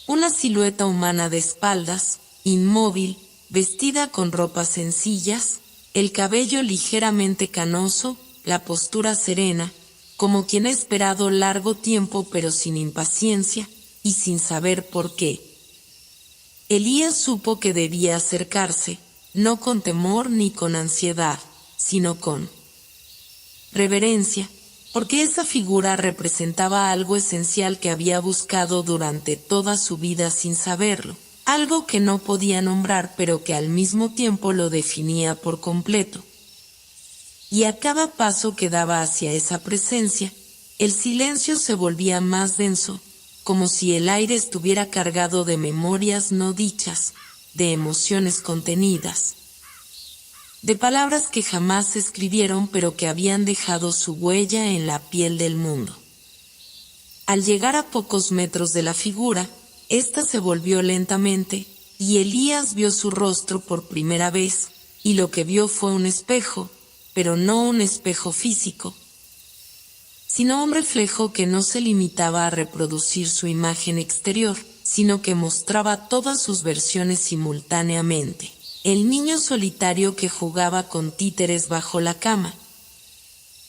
Una silueta humana de espaldas, inmóvil, vestida con ropas sencillas, el cabello ligeramente canoso, la postura serena, como quien ha esperado largo tiempo pero sin impaciencia, y sin saber por qué. Elías supo que debía acercarse, no con temor ni con ansiedad, sino con reverencia, porque esa figura representaba algo esencial que había buscado durante toda su vida sin saberlo, algo que no podía nombrar pero que al mismo tiempo lo definía por completo. Y a cada paso que daba hacia esa presencia, el silencio se volvía más denso, como si el aire estuviera cargado de memorias no dichas, de emociones contenidas, de palabras que jamás se escribieron pero que habían dejado su huella en la piel del mundo. Al llegar a pocos metros de la figura, ésta se volvió lentamente, y Elías vio su rostro por primera vez, y lo que vio fue un espejo, pero no un espejo físico, sino un reflejo que no se limitaba a reproducir su imagen exterior, sino que mostraba todas sus versiones simultáneamente. El niño solitario que jugaba con títeres bajo la cama,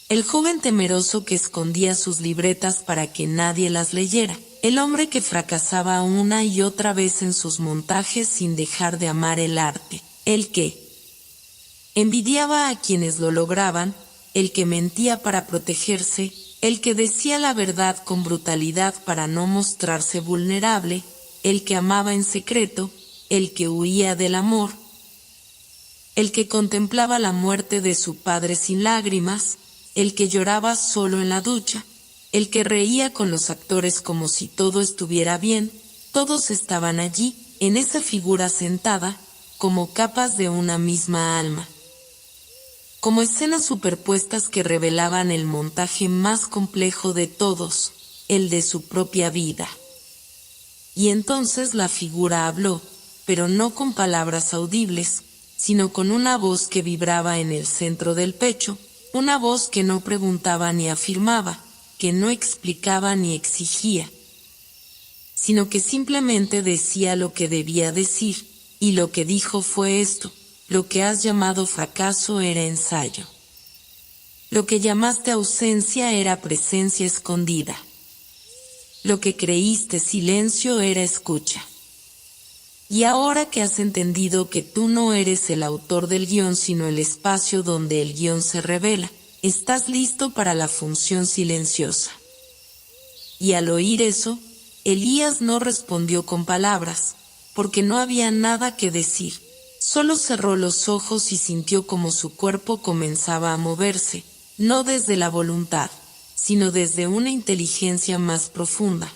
el joven temeroso que escondía sus libretas para que nadie las leyera, el hombre que fracasaba una y otra vez en sus montajes sin dejar de amar el arte, el que envidiaba a quienes lo lograban, el que mentía para protegerse, el que decía la verdad con brutalidad para no mostrarse vulnerable, el que amaba en secreto, el que huía del amor, el que contemplaba la muerte de su padre sin lágrimas, el que lloraba solo en la ducha, el que reía con los actores como si todo estuviera bien, todos estaban allí, en esa figura sentada, como capas de una misma alma, como escenas superpuestas que revelaban el montaje más complejo de todos, el de su propia vida. Y entonces la figura habló, pero no con palabras audibles, sino con una voz que vibraba en el centro del pecho, una voz que no preguntaba ni afirmaba, que no explicaba ni exigía, sino que simplemente decía lo que debía decir, y lo que dijo fue esto: lo que has llamado fracaso era ensayo. Lo que llamaste ausencia era presencia escondida. Lo que creíste silencio era escucha. Y ahora que has entendido que tú no eres el autor del guión sino el espacio donde el guión se revela, estás listo para la función silenciosa. Y al oír eso, Elías no respondió con palabras, porque no había nada que decir. Solo cerró los ojos y sintió como su cuerpo comenzaba a moverse, no desde la voluntad, sino desde una inteligencia más profunda.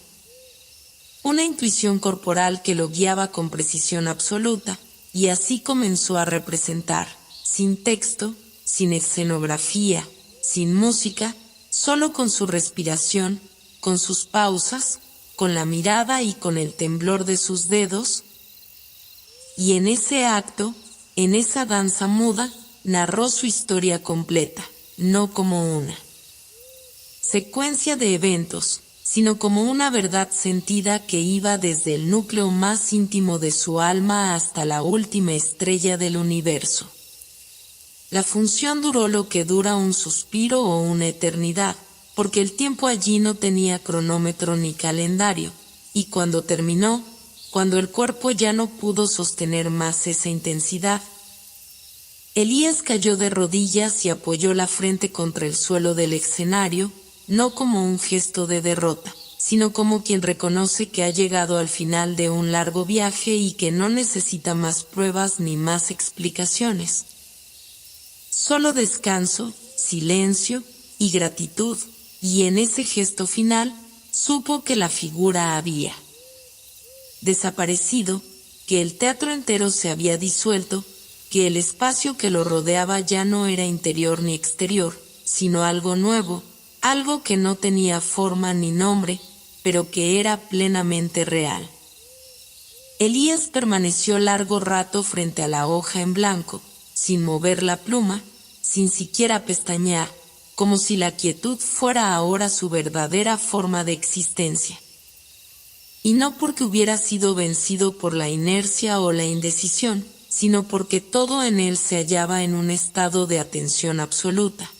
Una intuición corporal que lo guiaba con precisión absoluta, y así comenzó a representar, sin texto, sin escenografía, sin música, solo con su respiración, con sus pausas, con la mirada y con el temblor de sus dedos. Y en ese acto, en esa danza muda, narró su historia completa, no como una secuencia de eventos, sino como una verdad sentida que iba desde el núcleo más íntimo de su alma hasta la última estrella del universo. La función duró lo que dura un suspiro o una eternidad, porque el tiempo allí no tenía cronómetro ni calendario, y cuando terminó, cuando el cuerpo ya no pudo sostener más esa intensidad, Elías cayó de rodillas y apoyó la frente contra el suelo del escenario, no como un gesto de derrota, sino como quien reconoce que ha llegado al final de un largo viaje y que no necesita más pruebas ni más explicaciones. Solo descanso, silencio y gratitud, y en ese gesto final, supo que la figura había desaparecido, que el teatro entero se había disuelto, que el espacio que lo rodeaba ya no era interior ni exterior, sino algo nuevo, algo que no tenía forma ni nombre, pero que era plenamente real. Elías permaneció largo rato frente a la hoja en blanco, sin mover la pluma, sin siquiera pestañear, como si la quietud fuera ahora su verdadera forma de existencia. Y no porque hubiera sido vencido por la inercia o la indecisión, sino porque todo en él se hallaba en un estado de atención absoluta.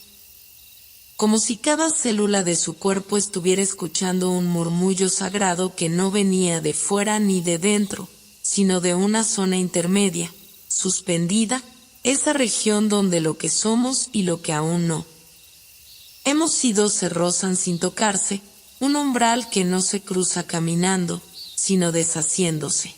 Como si cada célula de su cuerpo estuviera escuchando un murmullo sagrado que no venía de fuera ni de dentro, sino de una zona intermedia, suspendida, esa región donde lo que somos y lo que aún no hemos sido se rozan sin tocarse, un umbral que no se cruza caminando, sino deshaciéndose.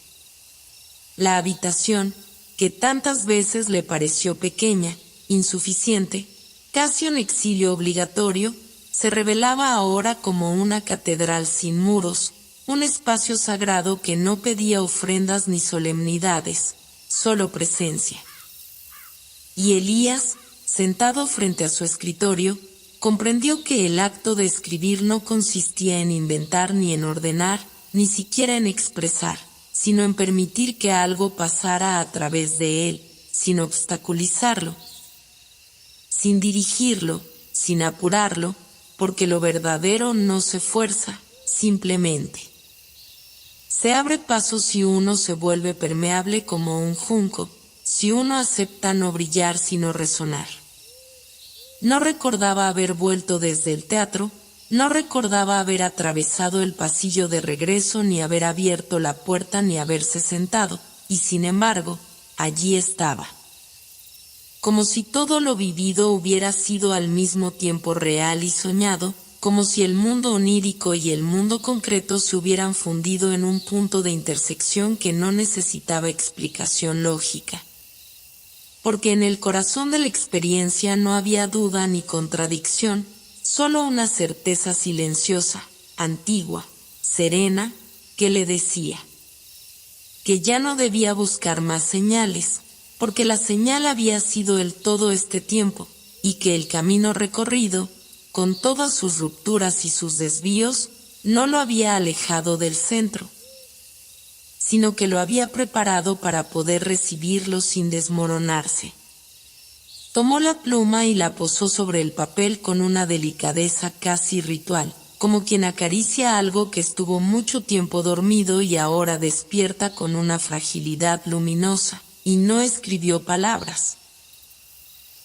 La habitación, que tantas veces le pareció pequeña, insuficiente, casi un exilio obligatorio, se revelaba ahora como una catedral sin muros, un espacio sagrado que no pedía ofrendas ni solemnidades, solo presencia. Y Elías, sentado frente a su escritorio, comprendió que el acto de escribir no consistía en inventar ni en ordenar, ni siquiera en expresar, sino en permitir que algo pasara a través de él, sin obstaculizarlo, sin dirigirlo, sin apurarlo, porque lo verdadero no se fuerza, simplemente se abre paso si uno se vuelve permeable como un junco, si uno acepta no brillar sino resonar. No recordaba haber vuelto desde el teatro, no recordaba haber atravesado el pasillo de regreso ni haber abierto la puerta ni haberse sentado, y sin embargo, allí estaba. Como si todo lo vivido hubiera sido al mismo tiempo real y soñado, como si el mundo onírico y el mundo concreto se hubieran fundido en un punto de intersección que no necesitaba explicación lógica. Porque en el corazón de la experiencia no había duda ni contradicción, solo una certeza silenciosa, antigua, serena, que le decía que ya no debía buscar más señales, porque la señal había sido él todo este tiempo, y que el camino recorrido, con todas sus rupturas y sus desvíos, no lo había alejado del centro, sino que lo había preparado para poder recibirlo sin desmoronarse. Tomó la pluma y la posó sobre el papel con una delicadeza casi ritual, como quien acaricia algo que estuvo mucho tiempo dormido y ahora despierta con una fragilidad luminosa, y no escribió palabras.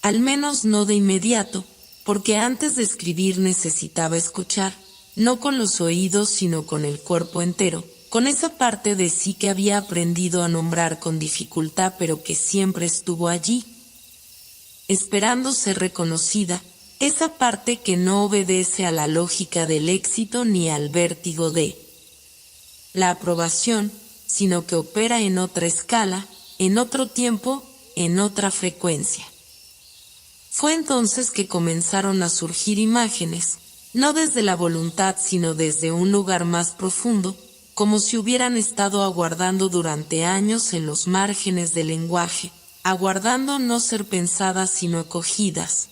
Al menos no de inmediato, porque antes de escribir necesitaba escuchar, no con los oídos sino con el cuerpo entero, con esa parte de sí que había aprendido a nombrar con dificultad pero que siempre estuvo allí, esperando ser reconocida, esa parte que no obedece a la lógica del éxito ni al vértigo de la aprobación, sino que opera en otra escala, en otro tiempo, en otra frecuencia. Fue entonces que comenzaron a surgir imágenes, no desde la voluntad sino desde un lugar más profundo, como si hubieran estado aguardando durante años en los márgenes del lenguaje, aguardando no ser pensadas sino acogidas.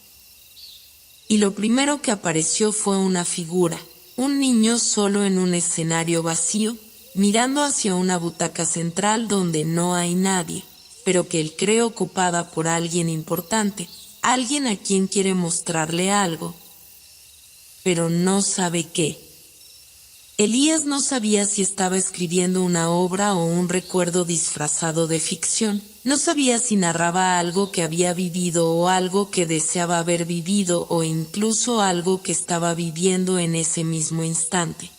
Y lo primero que apareció fue una figura, un niño solo en un escenario vacío, mirando hacia una butaca central donde no hay nadie, pero que él cree ocupada por alguien importante, alguien a quien quiere mostrarle algo, pero no sabe qué. Elías no sabía si estaba escribiendo una obra o un recuerdo disfrazado de ficción, no sabía si narraba algo que había vivido o algo que deseaba haber vivido o incluso algo que estaba viviendo en ese mismo instante.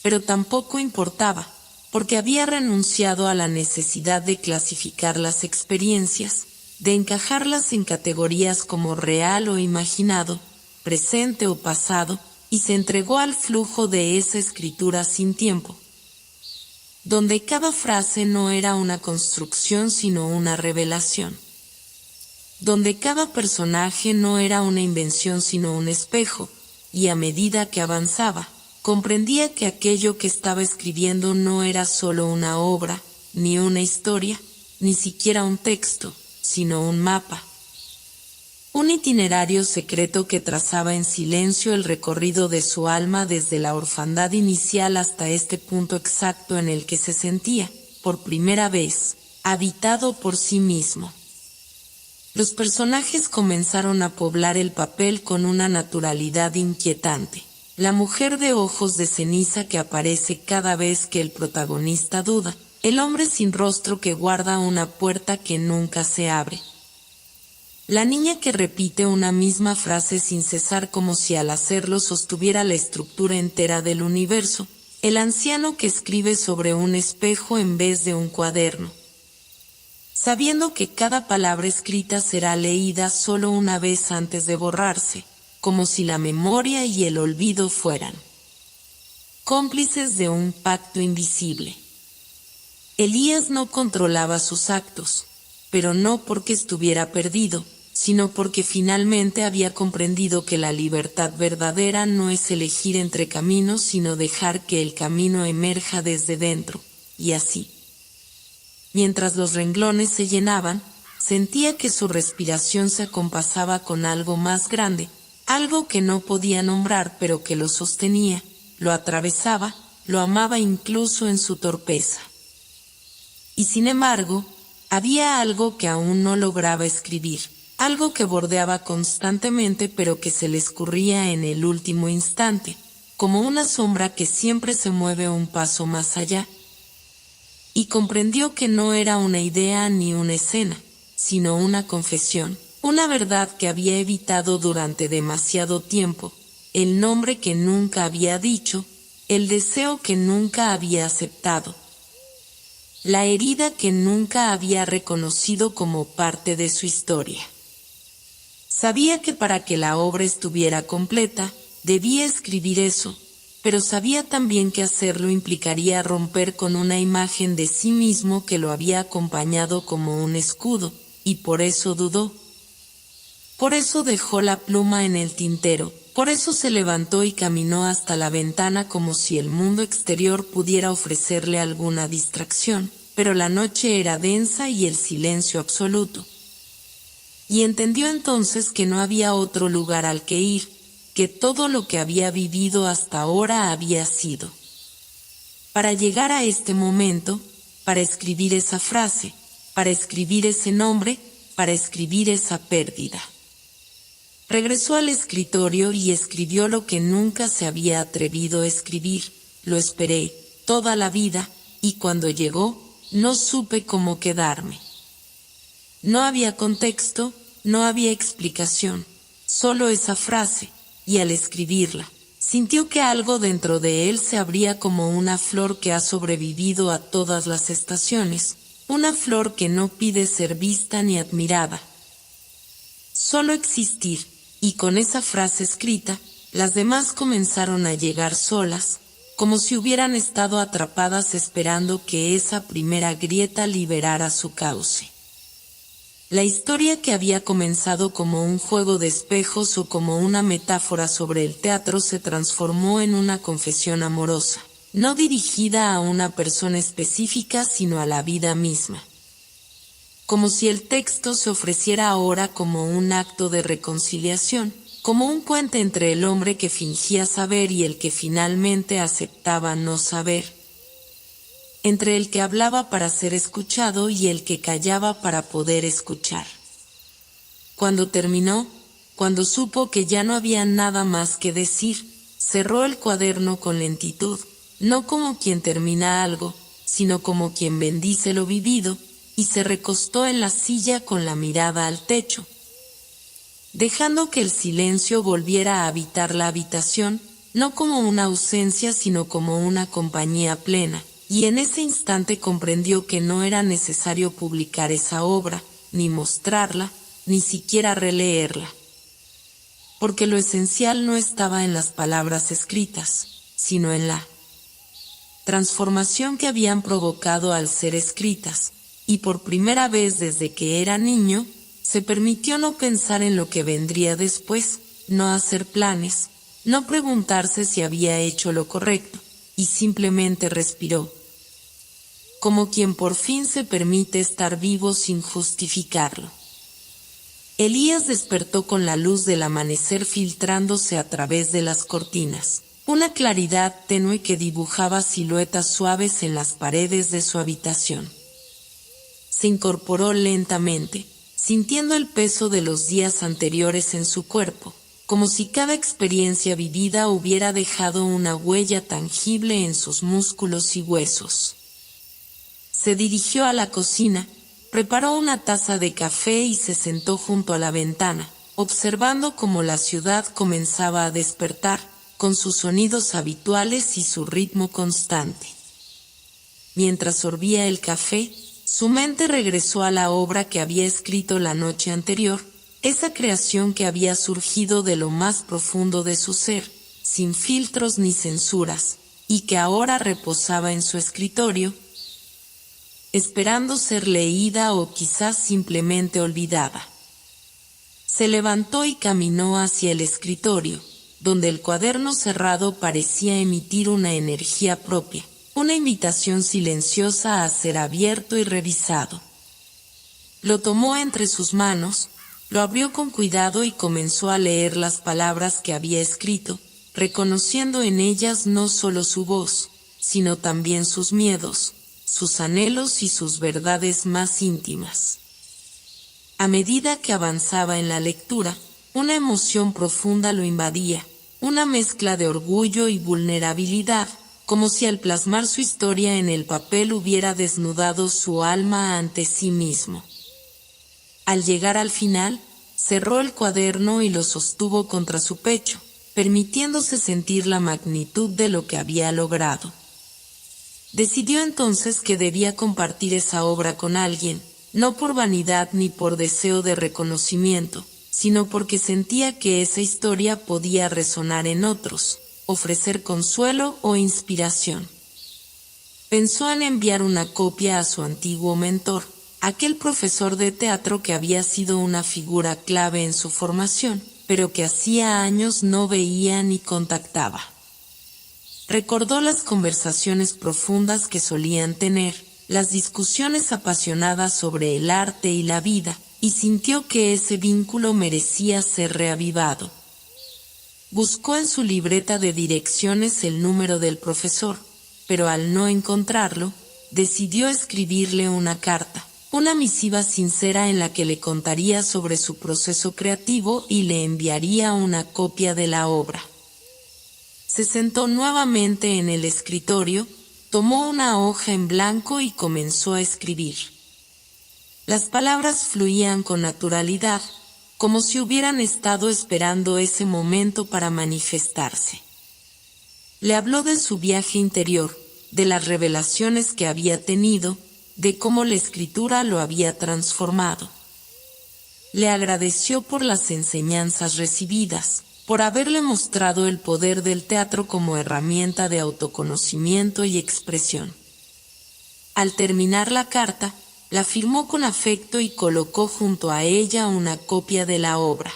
Pero tampoco importaba, porque había renunciado a la necesidad de clasificar las experiencias, de encajarlas en categorías como real o imaginado, presente o pasado, y se entregó al flujo de esa escritura sin tiempo, donde cada frase no era una construcción sino una revelación, donde cada personaje no era una invención sino un espejo, y a medida que avanzaba, comprendía que aquello que estaba escribiendo no era solo una obra, ni una historia, ni siquiera un texto, sino un mapa. Un itinerario secreto que trazaba en silencio el recorrido de su alma desde la orfandad inicial hasta este punto exacto en el que se sentía, por primera vez, habitado por sí mismo. Los personajes comenzaron a poblar el papel con una naturalidad inquietante. La mujer de ojos de ceniza que aparece cada vez que el protagonista duda, el hombre sin rostro que guarda una puerta que nunca se abre. La niña que repite una misma frase sin cesar como si al hacerlo sostuviera la estructura entera del universo, el anciano que escribe sobre un espejo en vez de un cuaderno, sabiendo que cada palabra escrita será leída solo una vez antes de borrarse, como si la memoria y el olvido fueran cómplices de un pacto invisible. Elías no controlaba sus actos, pero no porque estuviera perdido, sino porque finalmente había comprendido que la libertad verdadera no es elegir entre caminos sino dejar que el camino emerja desde dentro, y así. Mientras los renglones se llenaban, sentía que su respiración se acompasaba con algo más grande, algo que no podía nombrar pero que lo sostenía, lo atravesaba, lo amaba incluso en su torpeza. Y sin embargo, había algo que aún no lograba escribir. Algo que bordeaba constantemente pero que se le escurría en el último instante, como una sombra que siempre se mueve un paso más allá. Y comprendió que no era una idea ni una escena, sino una confesión, una verdad que había evitado durante demasiado tiempo, el nombre que nunca había dicho, el deseo que nunca había aceptado, la herida que nunca había reconocido como parte de su historia. Sabía que para que la obra estuviera completa, debía escribir eso, pero sabía también que hacerlo implicaría romper con una imagen de sí mismo que lo había acompañado como un escudo, y por eso dudó. Por eso dejó la pluma en el tintero, por eso se levantó y caminó hasta la ventana como si el mundo exterior pudiera ofrecerle alguna distracción, pero la noche era densa y el silencio absoluto. Y entendió entonces que no había otro lugar al que ir, que todo lo que había vivido hasta ahora había sido. Para llegar a este momento, para escribir esa frase, para escribir ese nombre, para escribir esa pérdida. Regresó al escritorio y escribió lo que nunca se había atrevido a escribir. Lo esperé toda la vida, y cuando llegó, no supe cómo quedarme. No había contexto, no había explicación, solo esa frase, y al escribirla, sintió que algo dentro de él se abría como una flor que ha sobrevivido a todas las estaciones, una flor que no pide ser vista ni admirada. Solo existir, y con esa frase escrita, las demás comenzaron a llegar solas, como si hubieran estado atrapadas esperando que esa primera grieta liberara su cauce. La historia que había comenzado como un juego de espejos o como una metáfora sobre el teatro se transformó en una confesión amorosa, no dirigida a una persona específica sino a la vida misma. Como si el texto se ofreciera ahora como un acto de reconciliación, como un puente entre el hombre que fingía saber y el que finalmente aceptaba no saber, entre el que hablaba para ser escuchado y el que callaba para poder escuchar. Cuando terminó, cuando supo que ya no había nada más que decir, cerró el cuaderno con lentitud, no como quien termina algo, sino como quien bendice lo vivido, y se recostó en la silla con la mirada al techo, dejando que el silencio volviera a habitar la habitación, no como una ausencia sino como una compañía plena. Y en ese instante comprendió que no era necesario publicar esa obra, ni mostrarla, ni siquiera releerla. Porque lo esencial no estaba en las palabras escritas, sino en la transformación que habían provocado al ser escritas, y por primera vez desde que era niño, se permitió no pensar en lo que vendría después, no hacer planes, no preguntarse si había hecho lo correcto, y simplemente respiró, como quien por fin se permite estar vivo sin justificarlo. Elías despertó con la luz del amanecer filtrándose a través de las cortinas, una claridad tenue que dibujaba siluetas suaves en las paredes de su habitación. Se incorporó lentamente, sintiendo el peso de los días anteriores en su cuerpo, como si cada experiencia vivida hubiera dejado una huella tangible en sus músculos y huesos. Se dirigió a la cocina, preparó una taza de café y se sentó junto a la ventana, observando cómo la ciudad comenzaba a despertar, con sus sonidos habituales y su ritmo constante. Mientras sorbía el café, su mente regresó a la obra que había escrito la noche anterior, esa creación que había surgido de lo más profundo de su ser, sin filtros ni censuras, y que ahora reposaba en su escritorio, esperando ser leída o quizás simplemente olvidada. Se levantó y caminó hacia el escritorio, donde el cuaderno cerrado parecía emitir una energía propia, una invitación silenciosa a ser abierto y revisado. Lo tomó entre sus manos, lo abrió con cuidado y comenzó a leer las palabras que había escrito, reconociendo en ellas no solo su voz, sino también sus miedos, sus anhelos y sus verdades más íntimas. A medida que avanzaba en la lectura, una emoción profunda lo invadía, una mezcla de orgullo y vulnerabilidad, como si al plasmar su historia en el papel hubiera desnudado su alma ante sí mismo. Al llegar al final, cerró el cuaderno y lo sostuvo contra su pecho, permitiéndose sentir la magnitud de lo que había logrado. Decidió entonces que debía compartir esa obra con alguien, no por vanidad ni por deseo de reconocimiento, sino porque sentía que esa historia podía resonar en otros, ofrecer consuelo o inspiración. Pensó en enviar una copia a su antiguo mentor, aquel profesor de teatro que había sido una figura clave en su formación, pero que hacía años no veía ni contactaba. Recordó las conversaciones profundas que solían tener, las discusiones apasionadas sobre el arte y la vida, y sintió que ese vínculo merecía ser reavivado. Buscó en su libreta de direcciones el número del profesor, pero al no encontrarlo, decidió escribirle una carta una misiva sincera en la que le contaría sobre su proceso creativo y le enviaría una copia de la obra. Se sentó nuevamente en el escritorio, tomó una hoja en blanco y comenzó a escribir. Las palabras fluían con naturalidad, como si hubieran estado esperando ese momento para manifestarse. Le habló de su viaje interior, de las revelaciones que había tenido, de cómo la escritura lo había transformado. Le agradeció por las enseñanzas recibidas, por haberle mostrado el poder del teatro como herramienta de autoconocimiento y expresión. Al terminar la carta, la firmó con afecto y colocó junto a ella una copia de la obra.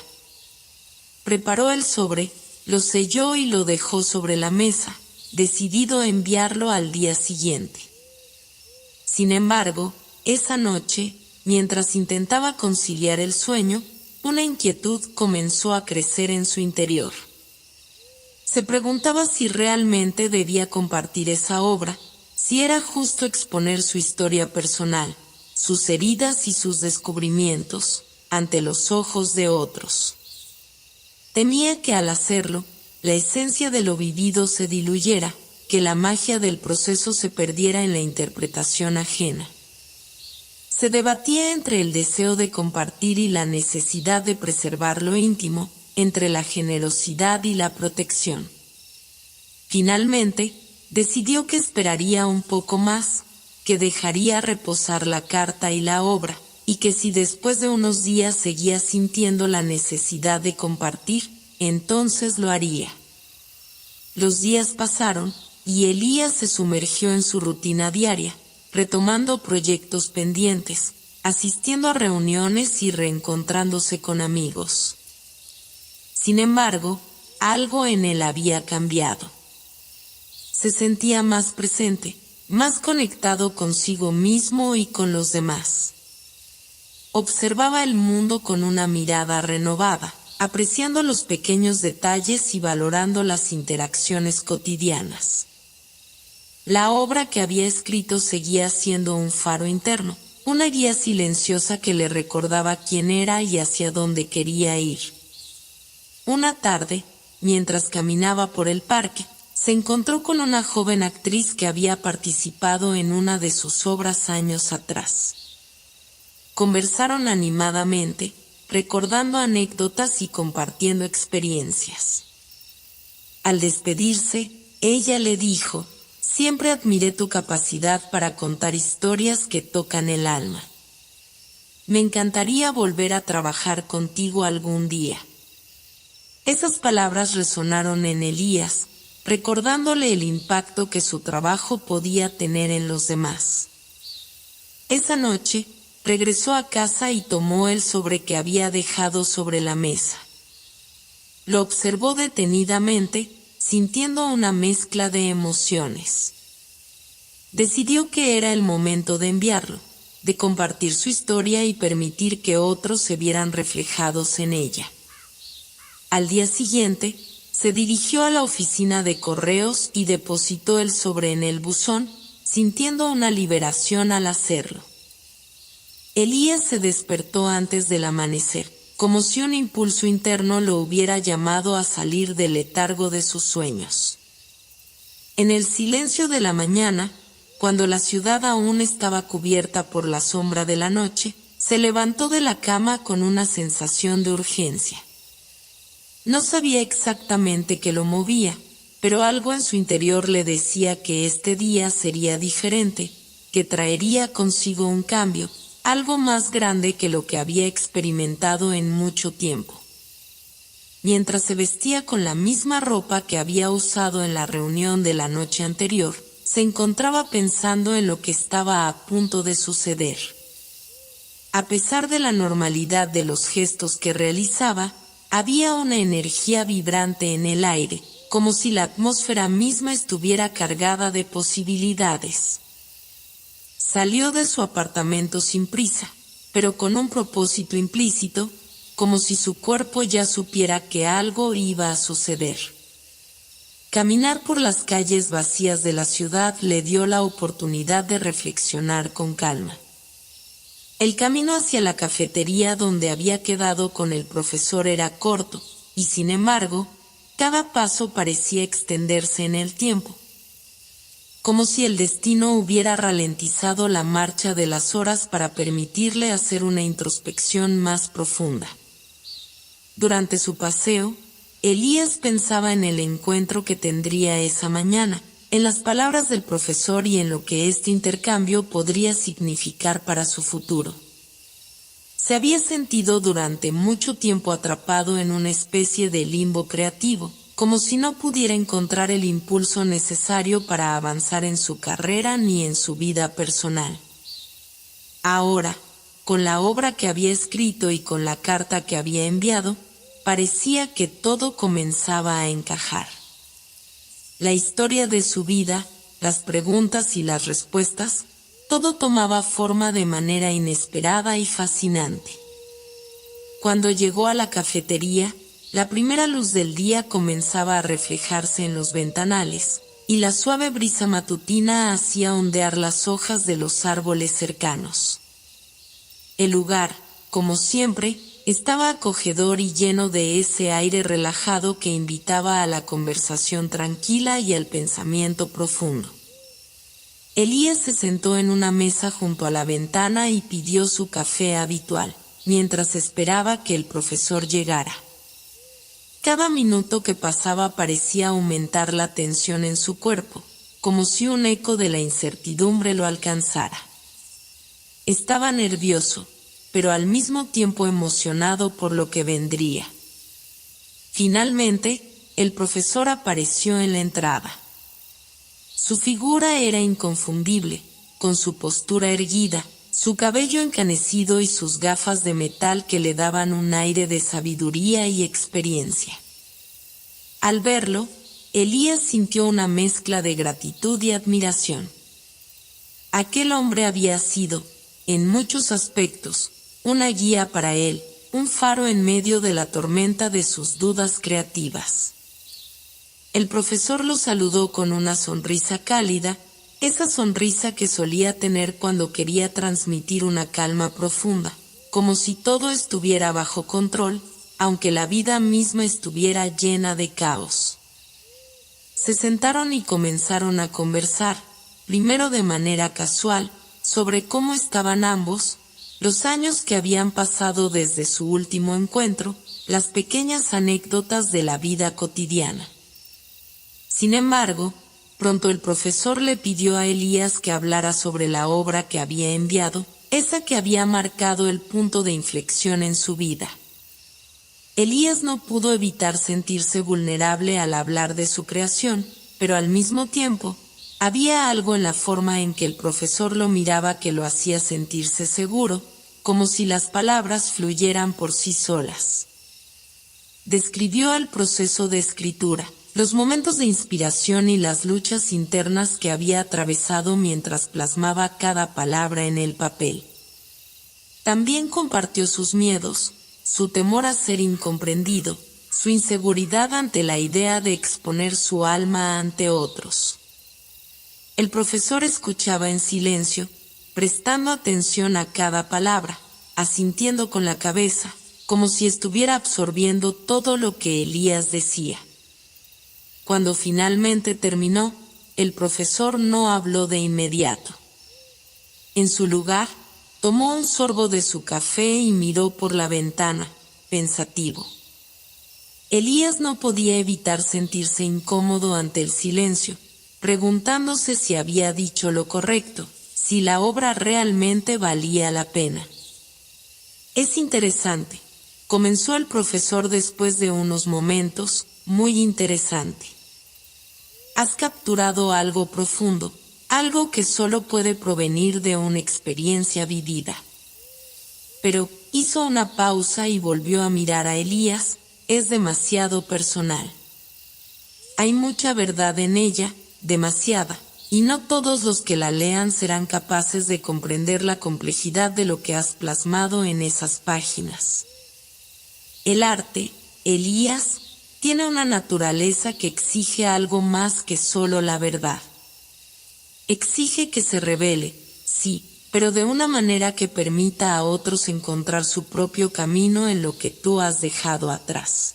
Preparó el sobre, lo selló y lo dejó sobre la mesa, decidido a enviarlo al día siguiente. Sin embargo, esa noche, mientras intentaba conciliar el sueño, una inquietud comenzó a crecer en su interior. Se preguntaba si realmente debía compartir esa obra, si era justo exponer su historia personal, sus heridas y sus descubrimientos, ante los ojos de otros. Temía que al hacerlo, la esencia de lo vivido se diluyera, que la magia del proceso se perdiera en la interpretación ajena. Se debatía entre el deseo de compartir y la necesidad de preservar lo íntimo, entre la generosidad y la protección. Finalmente, decidió que esperaría un poco más, que dejaría reposar la carta y la obra, y que si después de unos días seguía sintiendo la necesidad de compartir, entonces lo haría. Los días pasaron, y Elías se sumergió en su rutina diaria, retomando proyectos pendientes, asistiendo a reuniones y reencontrándose con amigos. Sin embargo, algo en él había cambiado. Se sentía más presente, más conectado consigo mismo y con los demás. Observaba el mundo con una mirada renovada, apreciando los pequeños detalles y valorando las interacciones cotidianas. La obra que había escrito seguía siendo un faro interno, una guía silenciosa que le recordaba quién era y hacia dónde quería ir. Una tarde, mientras caminaba por el parque, se encontró con una joven actriz que había participado en una de sus obras años atrás. Conversaron animadamente, recordando anécdotas y compartiendo experiencias. Al despedirse, ella le dijo: «Siempre admiré tu capacidad para contar historias que tocan el alma. Me encantaría volver a trabajar contigo algún día». Esas palabras resonaron en Elías, recordándole el impacto que su trabajo podía tener en los demás. Esa noche, regresó a casa y tomó el sobre que había dejado sobre la mesa. Lo observó detenidamente, sintiendo una mezcla de emociones. Decidió que era el momento de enviarlo, de compartir su historia y permitir que otros se vieran reflejados en ella. Al día siguiente, se dirigió a la oficina de correos y depositó el sobre en el buzón, sintiendo una liberación al hacerlo. Elías se despertó antes del amanecer, como si un impulso interno lo hubiera llamado a salir del letargo de sus sueños. En el silencio de la mañana, cuando la ciudad aún estaba cubierta por la sombra de la noche, se levantó de la cama con una sensación de urgencia. No sabía exactamente qué lo movía, pero algo en su interior le decía que este día sería diferente, que traería consigo un cambio, algo más grande que lo que había experimentado en mucho tiempo. Mientras se vestía con la misma ropa que había usado en la reunión de la noche anterior, se encontraba pensando en lo que estaba a punto de suceder. A pesar de la normalidad de los gestos que realizaba, había una energía vibrante en el aire, como si la atmósfera misma estuviera cargada de posibilidades. Salió de su apartamento sin prisa, pero con un propósito implícito, como si su cuerpo ya supiera que algo iba a suceder. Caminar por las calles vacías de la ciudad le dio la oportunidad de reflexionar con calma. El camino hacia la cafetería donde había quedado con el profesor era corto, y sin embargo, cada paso parecía extenderse en el tiempo, como si el destino hubiera ralentizado la marcha de las horas para permitirle hacer una introspección más profunda. Durante su paseo, Elías pensaba en el encuentro que tendría esa mañana, en las palabras del profesor y en lo que este intercambio podría significar para su futuro. Se había sentido durante mucho tiempo atrapado en una especie de limbo creativo, como si no pudiera encontrar el impulso necesario para avanzar en su carrera ni en su vida personal. Ahora, con la obra que había escrito y con la carta que había enviado, parecía que todo comenzaba a encajar. La historia de su vida, las preguntas y las respuestas, todo tomaba forma de manera inesperada y fascinante. Cuando llegó a la cafetería, la primera luz del día comenzaba a reflejarse en los ventanales, y la suave brisa matutina hacía ondear las hojas de los árboles cercanos. El lugar, como siempre, estaba acogedor y lleno de ese aire relajado que invitaba a la conversación tranquila y al pensamiento profundo. Elías se sentó en una mesa junto a la ventana y pidió su café habitual, mientras esperaba que el profesor llegara. Cada minuto que pasaba parecía aumentar la tensión en su cuerpo, como si un eco de la incertidumbre lo alcanzara. Estaba nervioso, pero al mismo tiempo emocionado por lo que vendría. Finalmente, el profesor apareció en la entrada. Su figura era inconfundible, con su postura erguida, su cabello encanecido y sus gafas de metal que le daban un aire de sabiduría y experiencia. Al verlo, Elías sintió una mezcla de gratitud y admiración. Aquel hombre había sido, en muchos aspectos, una guía para él, un faro en medio de la tormenta de sus dudas creativas. El profesor lo saludó con una sonrisa cálida, esa sonrisa que solía tener cuando quería transmitir una calma profunda, como si todo estuviera bajo control, aunque la vida misma estuviera llena de caos. Se sentaron y comenzaron a conversar, primero de manera casual, sobre cómo estaban ambos, los años que habían pasado desde su último encuentro, las pequeñas anécdotas de la vida cotidiana. Sin embargo, pronto el profesor le pidió a Elías que hablara sobre la obra que había enviado, esa que había marcado el punto de inflexión en su vida. Elías no pudo evitar sentirse vulnerable al hablar de su creación, pero al mismo tiempo, había algo en la forma en que el profesor lo miraba que lo hacía sentirse seguro, como si las palabras fluyeran por sí solas. Describió el proceso de escritura, los momentos de inspiración y las luchas internas que había atravesado mientras plasmaba cada palabra en el papel. También compartió sus miedos, su temor a ser incomprendido, su inseguridad ante la idea de exponer su alma ante otros. El profesor escuchaba en silencio, prestando atención a cada palabra, asintiendo con la cabeza, como si estuviera absorbiendo todo lo que Elías decía. Cuando finalmente terminó, el profesor no habló de inmediato. En su lugar, tomó un sorbo de su café y miró por la ventana, pensativo. Elías no podía evitar sentirse incómodo ante el silencio, preguntándose si había dicho lo correcto, si la obra realmente valía la pena. Es interesante, comenzó el profesor después de unos momentos, muy interesante. Has capturado algo profundo, algo que solo puede provenir de una experiencia vivida. Pero hizo una pausa y volvió a mirar a Elías, es demasiado personal. Hay mucha verdad en ella, demasiada, y no todos los que la lean serán capaces de comprender la complejidad de lo que has plasmado en esas páginas. El arte, Elías, tiene una naturaleza que exige algo más que solo la verdad. Exige que se revele, sí, pero de una manera que permita a otros encontrar su propio camino en lo que tú has dejado atrás.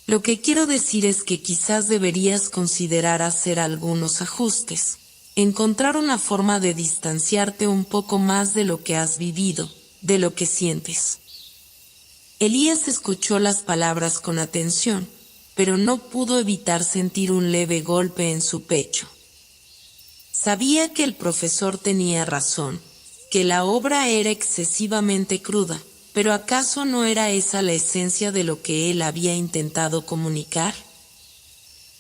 Lo que quiero decir es que quizás deberías considerar hacer algunos ajustes, encontrar una forma de distanciarte un poco más de lo que has vivido, de lo que sientes. Elías escuchó las palabras con atención, pero no pudo evitar sentir un leve golpe en su pecho. Sabía que el profesor tenía razón, que la obra era excesivamente cruda, pero ¿acaso no era esa la esencia de lo que él había intentado comunicar?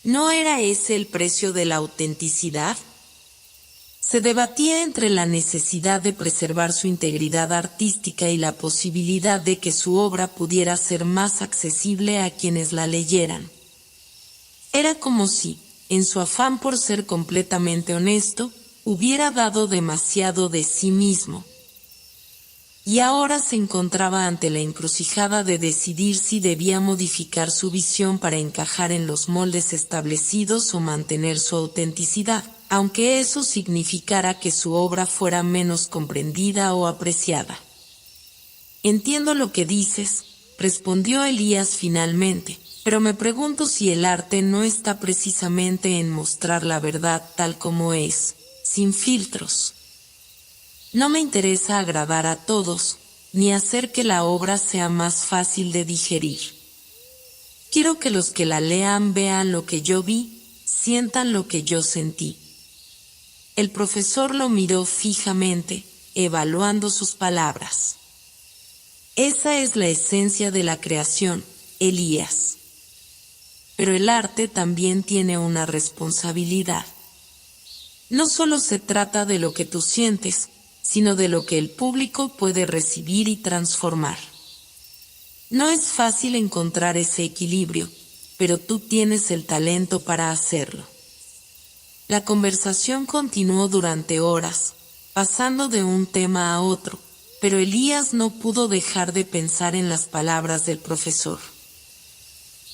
¿No era ese el precio de la autenticidad? Se debatía entre la necesidad de preservar su integridad artística y la posibilidad de que su obra pudiera ser más accesible a quienes la leyeran. Era como si, en su afán por ser completamente honesto, hubiera dado demasiado de sí mismo. Y ahora se encontraba ante la encrucijada de decidir si debía modificar su visión para encajar en los moldes establecidos o mantener su autenticidad, aunque eso significara que su obra fuera menos comprendida o apreciada. Entiendo lo que dices, respondió Elías finalmente, pero me pregunto si el arte no está precisamente en mostrar la verdad tal como es, sin filtros. No me interesa agradar a todos, ni hacer que la obra sea más fácil de digerir. Quiero que los que la lean vean lo que yo vi, sientan lo que yo sentí. El profesor lo miró fijamente, evaluando sus palabras. Esa es la esencia de la creación, Elías. Pero el arte también tiene una responsabilidad. No solo se trata de lo que tú sientes, sino de lo que el público puede recibir y transformar. No es fácil encontrar ese equilibrio, pero tú tienes el talento para hacerlo. La conversación continuó durante horas, pasando de un tema a otro, pero Elías no pudo dejar de pensar en las palabras del profesor.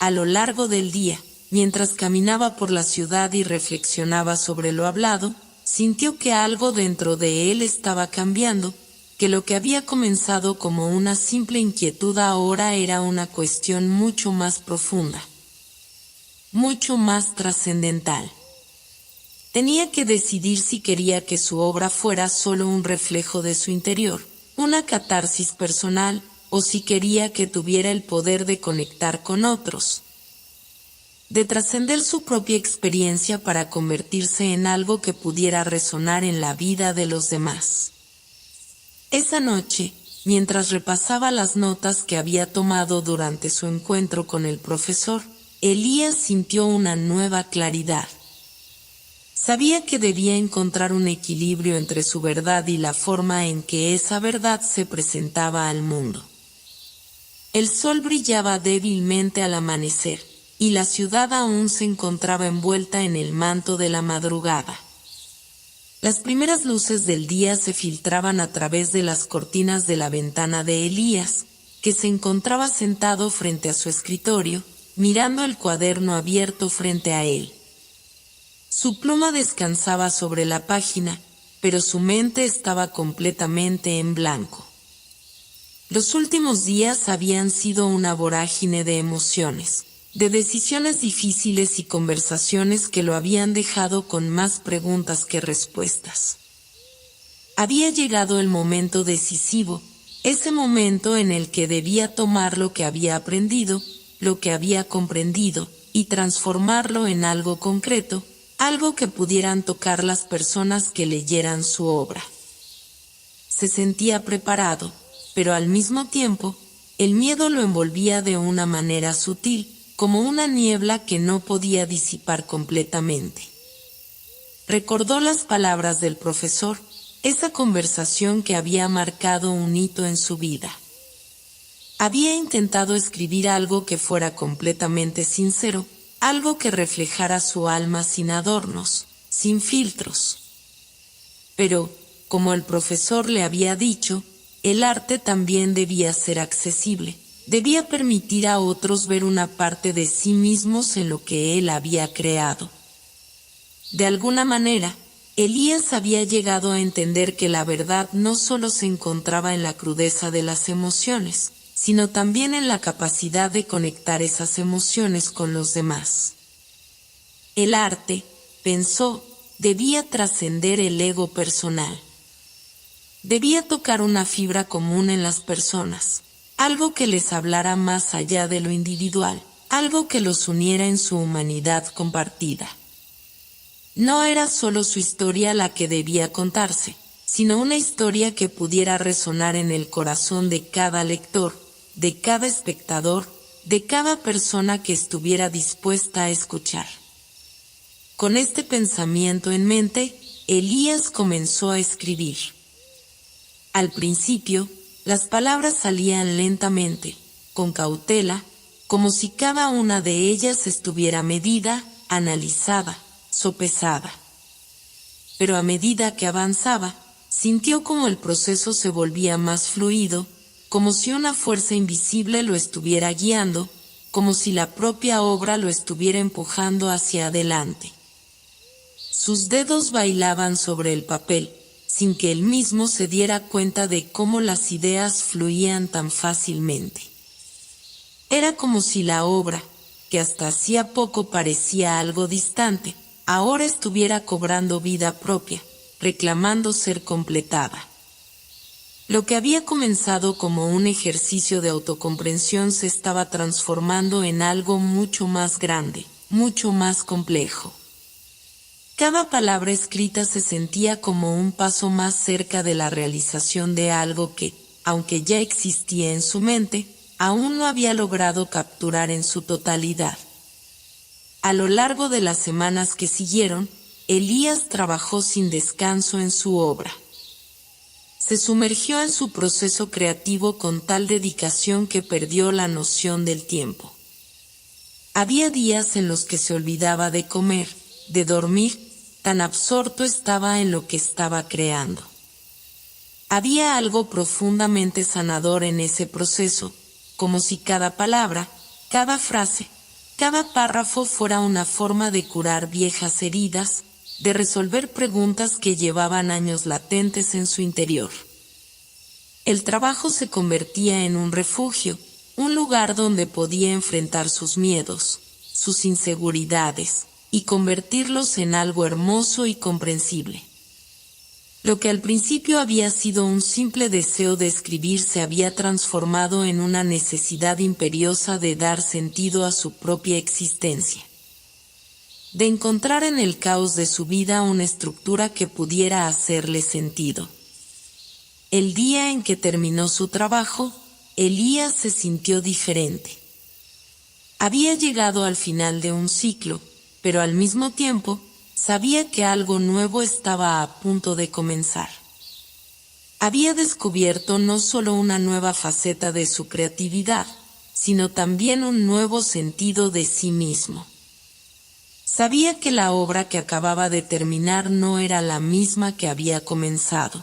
A lo largo del día, mientras caminaba por la ciudad y reflexionaba sobre lo hablado, sintió que algo dentro de él estaba cambiando, que lo que había comenzado como una simple inquietud ahora era una cuestión mucho más profunda, mucho más trascendental. Tenía que decidir si quería que su obra fuera solo un reflejo de su interior, una catarsis personal, o si quería que tuviera el poder de conectar con otros, de trascender su propia experiencia para convertirse en algo que pudiera resonar en la vida de los demás. Esa noche, mientras repasaba las notas que había tomado durante su encuentro con el profesor, Elías sintió una nueva claridad. Sabía que debía encontrar un equilibrio entre su verdad y la forma en que esa verdad se presentaba al mundo. El sol brillaba débilmente al amanecer, y la ciudad aún se encontraba envuelta en el manto de la madrugada. Las primeras luces del día se filtraban a través de las cortinas de la ventana de Elías, que se encontraba sentado frente a su escritorio, mirando el cuaderno abierto frente a él. Su pluma descansaba sobre la página, pero su mente estaba completamente en blanco. Los últimos días habían sido una vorágine de emociones, de decisiones difíciles y conversaciones que lo habían dejado con más preguntas que respuestas. Había llegado el momento decisivo, ese momento en el que debía tomar lo que había aprendido, lo que había comprendido, y transformarlo en algo concreto, algo que pudieran tocar las personas que leyeran su obra. Se sentía preparado, pero al mismo tiempo, el miedo lo envolvía de una manera sutil, como una niebla que no podía disipar completamente. Recordó las palabras del profesor, esa conversación que había marcado un hito en su vida. Había intentado escribir algo que fuera completamente sincero, algo que reflejara su alma sin adornos, sin filtros. Pero, como el profesor le había dicho, el arte también debía ser accesible, debía permitir a otros ver una parte de sí mismos en lo que él había creado. De alguna manera, Elías había llegado a entender que la verdad no solo se encontraba en la crudeza de las emociones, sino también en la capacidad de conectar esas emociones con los demás. El arte, pensó, debía trascender el ego personal. Debía tocar una fibra común en las personas, algo que les hablara más allá de lo individual, algo que los uniera en su humanidad compartida. No era solo su historia la que debía contarse, sino una historia que pudiera resonar en el corazón de cada lector, de cada espectador, de cada persona que estuviera dispuesta a escuchar. Con este pensamiento en mente, Elías comenzó a escribir. Al principio, las palabras salían lentamente, con cautela, como si cada una de ellas estuviera medida, analizada, sopesada. Pero a medida que avanzaba, sintió como el proceso se volvía más fluido, como si una fuerza invisible lo estuviera guiando, como si la propia obra lo estuviera empujando hacia adelante. Sus dedos bailaban sobre el papel, sin que él mismo se diera cuenta de cómo las ideas fluían tan fácilmente. Era como si la obra, que hasta hacía poco parecía algo distante, ahora estuviera cobrando vida propia, reclamando ser completada. Lo que había comenzado como un ejercicio de autocomprensión se estaba transformando en algo mucho más grande, mucho más complejo. Cada palabra escrita se sentía como un paso más cerca de la realización de algo que, aunque ya existía en su mente, aún no había logrado capturar en su totalidad. A lo largo de las semanas que siguieron, Elías trabajó sin descanso en su obra. Se sumergió en su proceso creativo con tal dedicación que perdió la noción del tiempo. Había días en los que se olvidaba de comer, de dormir, tan absorto estaba en lo que estaba creando. Había algo profundamente sanador en ese proceso, como si cada palabra, cada frase, cada párrafo fuera una forma de curar viejas heridas, de resolver preguntas que llevaban años latentes en su interior. El trabajo se convertía en un refugio, un lugar donde podía enfrentar sus miedos, sus inseguridades, y convertirlos en algo hermoso y comprensible. Lo que al principio había sido un simple deseo de escribir se había transformado en una necesidad imperiosa de dar sentido a su propia existencia. De encontrar en el caos de su vida una estructura que pudiera hacerle sentido. El día en que terminó su trabajo, Elías se sintió diferente. Había llegado al final de un ciclo, pero al mismo tiempo, sabía que algo nuevo estaba a punto de comenzar. Había descubierto no solo una nueva faceta de su creatividad, sino también un nuevo sentido de sí mismo. Sabía que la obra que acababa de terminar no era la misma que había comenzado.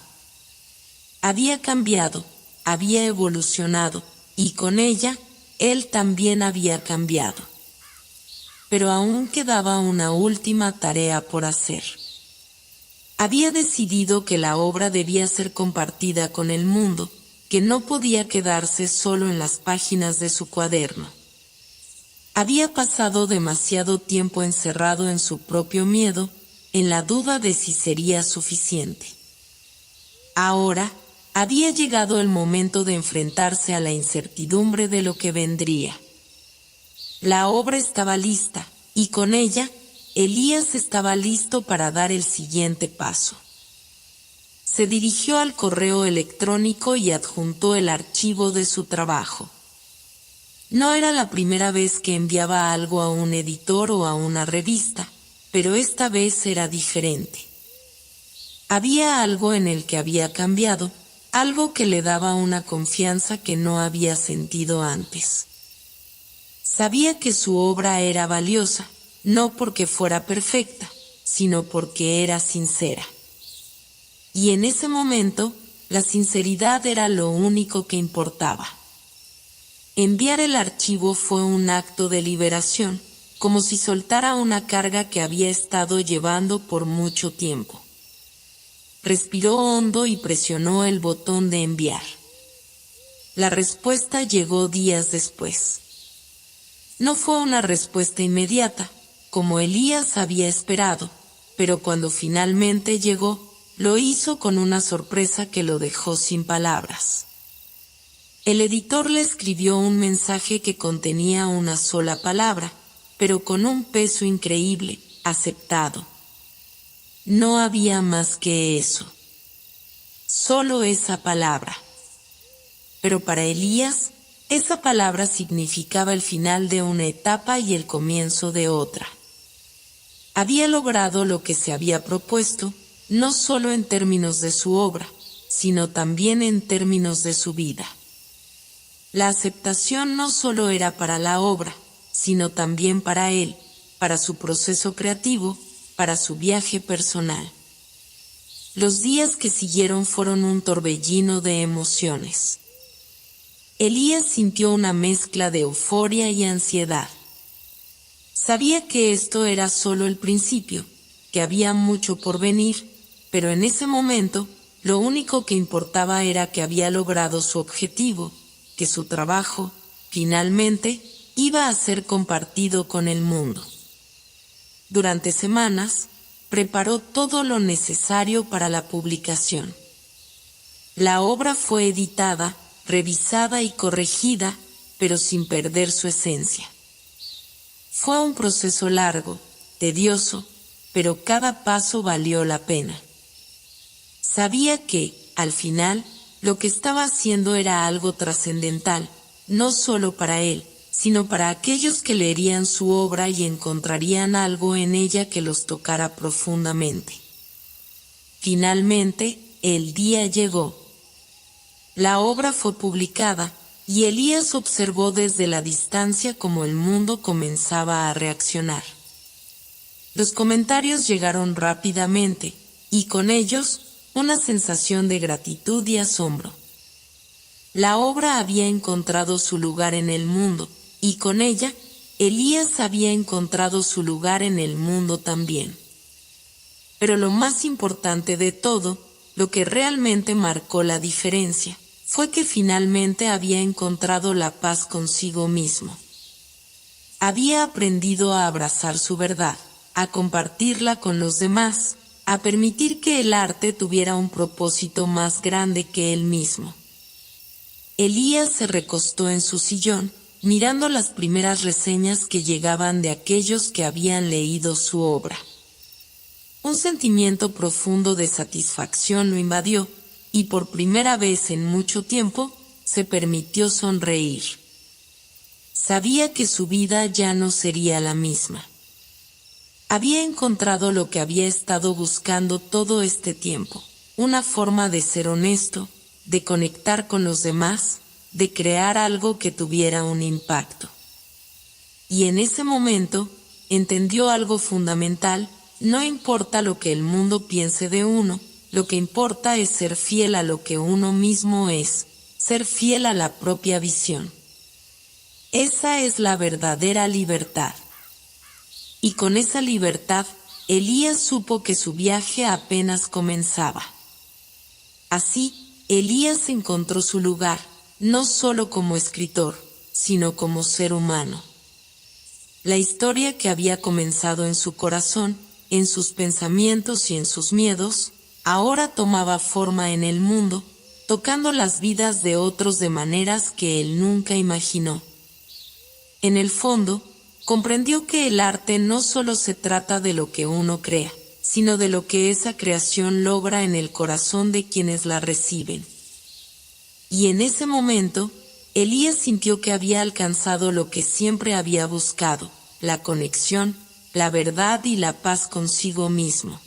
Había cambiado, había evolucionado, y con ella, él también había cambiado. Pero aún quedaba una última tarea por hacer. Había decidido que la obra debía ser compartida con el mundo, que no podía quedarse solo en las páginas de su cuaderno. Había pasado demasiado tiempo encerrado en su propio miedo, en la duda de si sería suficiente. Ahora, había llegado el momento de enfrentarse a la incertidumbre de lo que vendría. La obra estaba lista, y con ella, Elías estaba listo para dar el siguiente paso. Se dirigió al correo electrónico y adjuntó el archivo de su trabajo. No era la primera vez que enviaba algo a un editor o a una revista, pero esta vez era diferente. Había algo en el que había cambiado, algo que le daba una confianza que no había sentido antes. Sabía que su obra era valiosa, no porque fuera perfecta, sino porque era sincera. Y en ese momento, la sinceridad era lo único que importaba. Enviar el archivo fue un acto de liberación, como si soltara una carga que había estado llevando por mucho tiempo. respiró hondo y presionó el botón de enviar. La respuesta llegó días después. No fue una respuesta inmediata, como Elías había esperado, pero cuando finalmente llegó, lo hizo con una sorpresa que lo dejó sin palabras. El editor le escribió un mensaje que contenía una sola palabra, pero con un peso increíble: aceptado. No había más que eso. Solo esa palabra. Pero para Elías, esa palabra significaba el final de una etapa y el comienzo de otra. Había logrado lo que se había propuesto, no solo en términos de su obra, sino también en términos de su vida. La aceptación no solo era para la obra, sino también para él, para su proceso creativo, para su viaje personal. Los días que siguieron fueron un torbellino de emociones. Elías sintió una mezcla de euforia y ansiedad. Sabía que esto era solo el principio, que había mucho por venir, pero en ese momento, lo único que importaba era que había logrado su objetivo, que su trabajo, finalmente, iba a ser compartido con el mundo. Durante semanas, preparó todo lo necesario para la publicación. La obra fue editada, revisada y corregida, pero sin perder su esencia. Fue un proceso largo, tedioso, pero cada paso valió la pena. Sabía que, al final, lo que estaba haciendo era algo trascendental, no solo para él, sino para aquellos que leerían su obra y encontrarían algo en ella que los tocara profundamente. Finalmente, el día llegó. La obra fue publicada, y Elías observó desde la distancia cómo el mundo comenzaba a reaccionar. Los comentarios llegaron rápidamente, y con ellos, una sensación de gratitud y asombro. La obra había encontrado su lugar en el mundo, y con ella, Elías había encontrado su lugar en el mundo también. Pero lo más importante de todo, lo que realmente marcó la diferencia, fue que finalmente había encontrado la paz consigo mismo. Había aprendido a abrazar su verdad, a compartirla con los demás, a permitir que el arte tuviera un propósito más grande que él mismo. Elías se recostó en su sillón, mirando las primeras reseñas que llegaban de aquellos que habían leído su obra. Un sentimiento profundo de satisfacción lo invadió, y por primera vez en mucho tiempo, se permitió sonreír. Sabía que su vida ya no sería la misma. Había encontrado lo que había estado buscando todo este tiempo, una forma de ser honesto, de conectar con los demás, de crear algo que tuviera un impacto. Y en ese momento, entendió algo fundamental: no importa lo que el mundo piense de uno, lo que importa es ser fiel a lo que uno mismo es, ser fiel a la propia visión. Esa es la verdadera libertad. Y con esa libertad, Elías supo que su viaje apenas comenzaba. Así, Elías encontró su lugar, no solo como escritor, sino como ser humano. La historia que había comenzado en su corazón, en sus pensamientos y en sus miedos, ahora tomaba forma en el mundo, tocando las vidas de otros de maneras que él nunca imaginó. En el fondo, comprendió que el arte no solo se trata de lo que uno crea, sino de lo que esa creación logra en el corazón de quienes la reciben. Y en ese momento, Elías sintió que había alcanzado lo que siempre había buscado: la conexión, la verdad y la paz consigo mismo.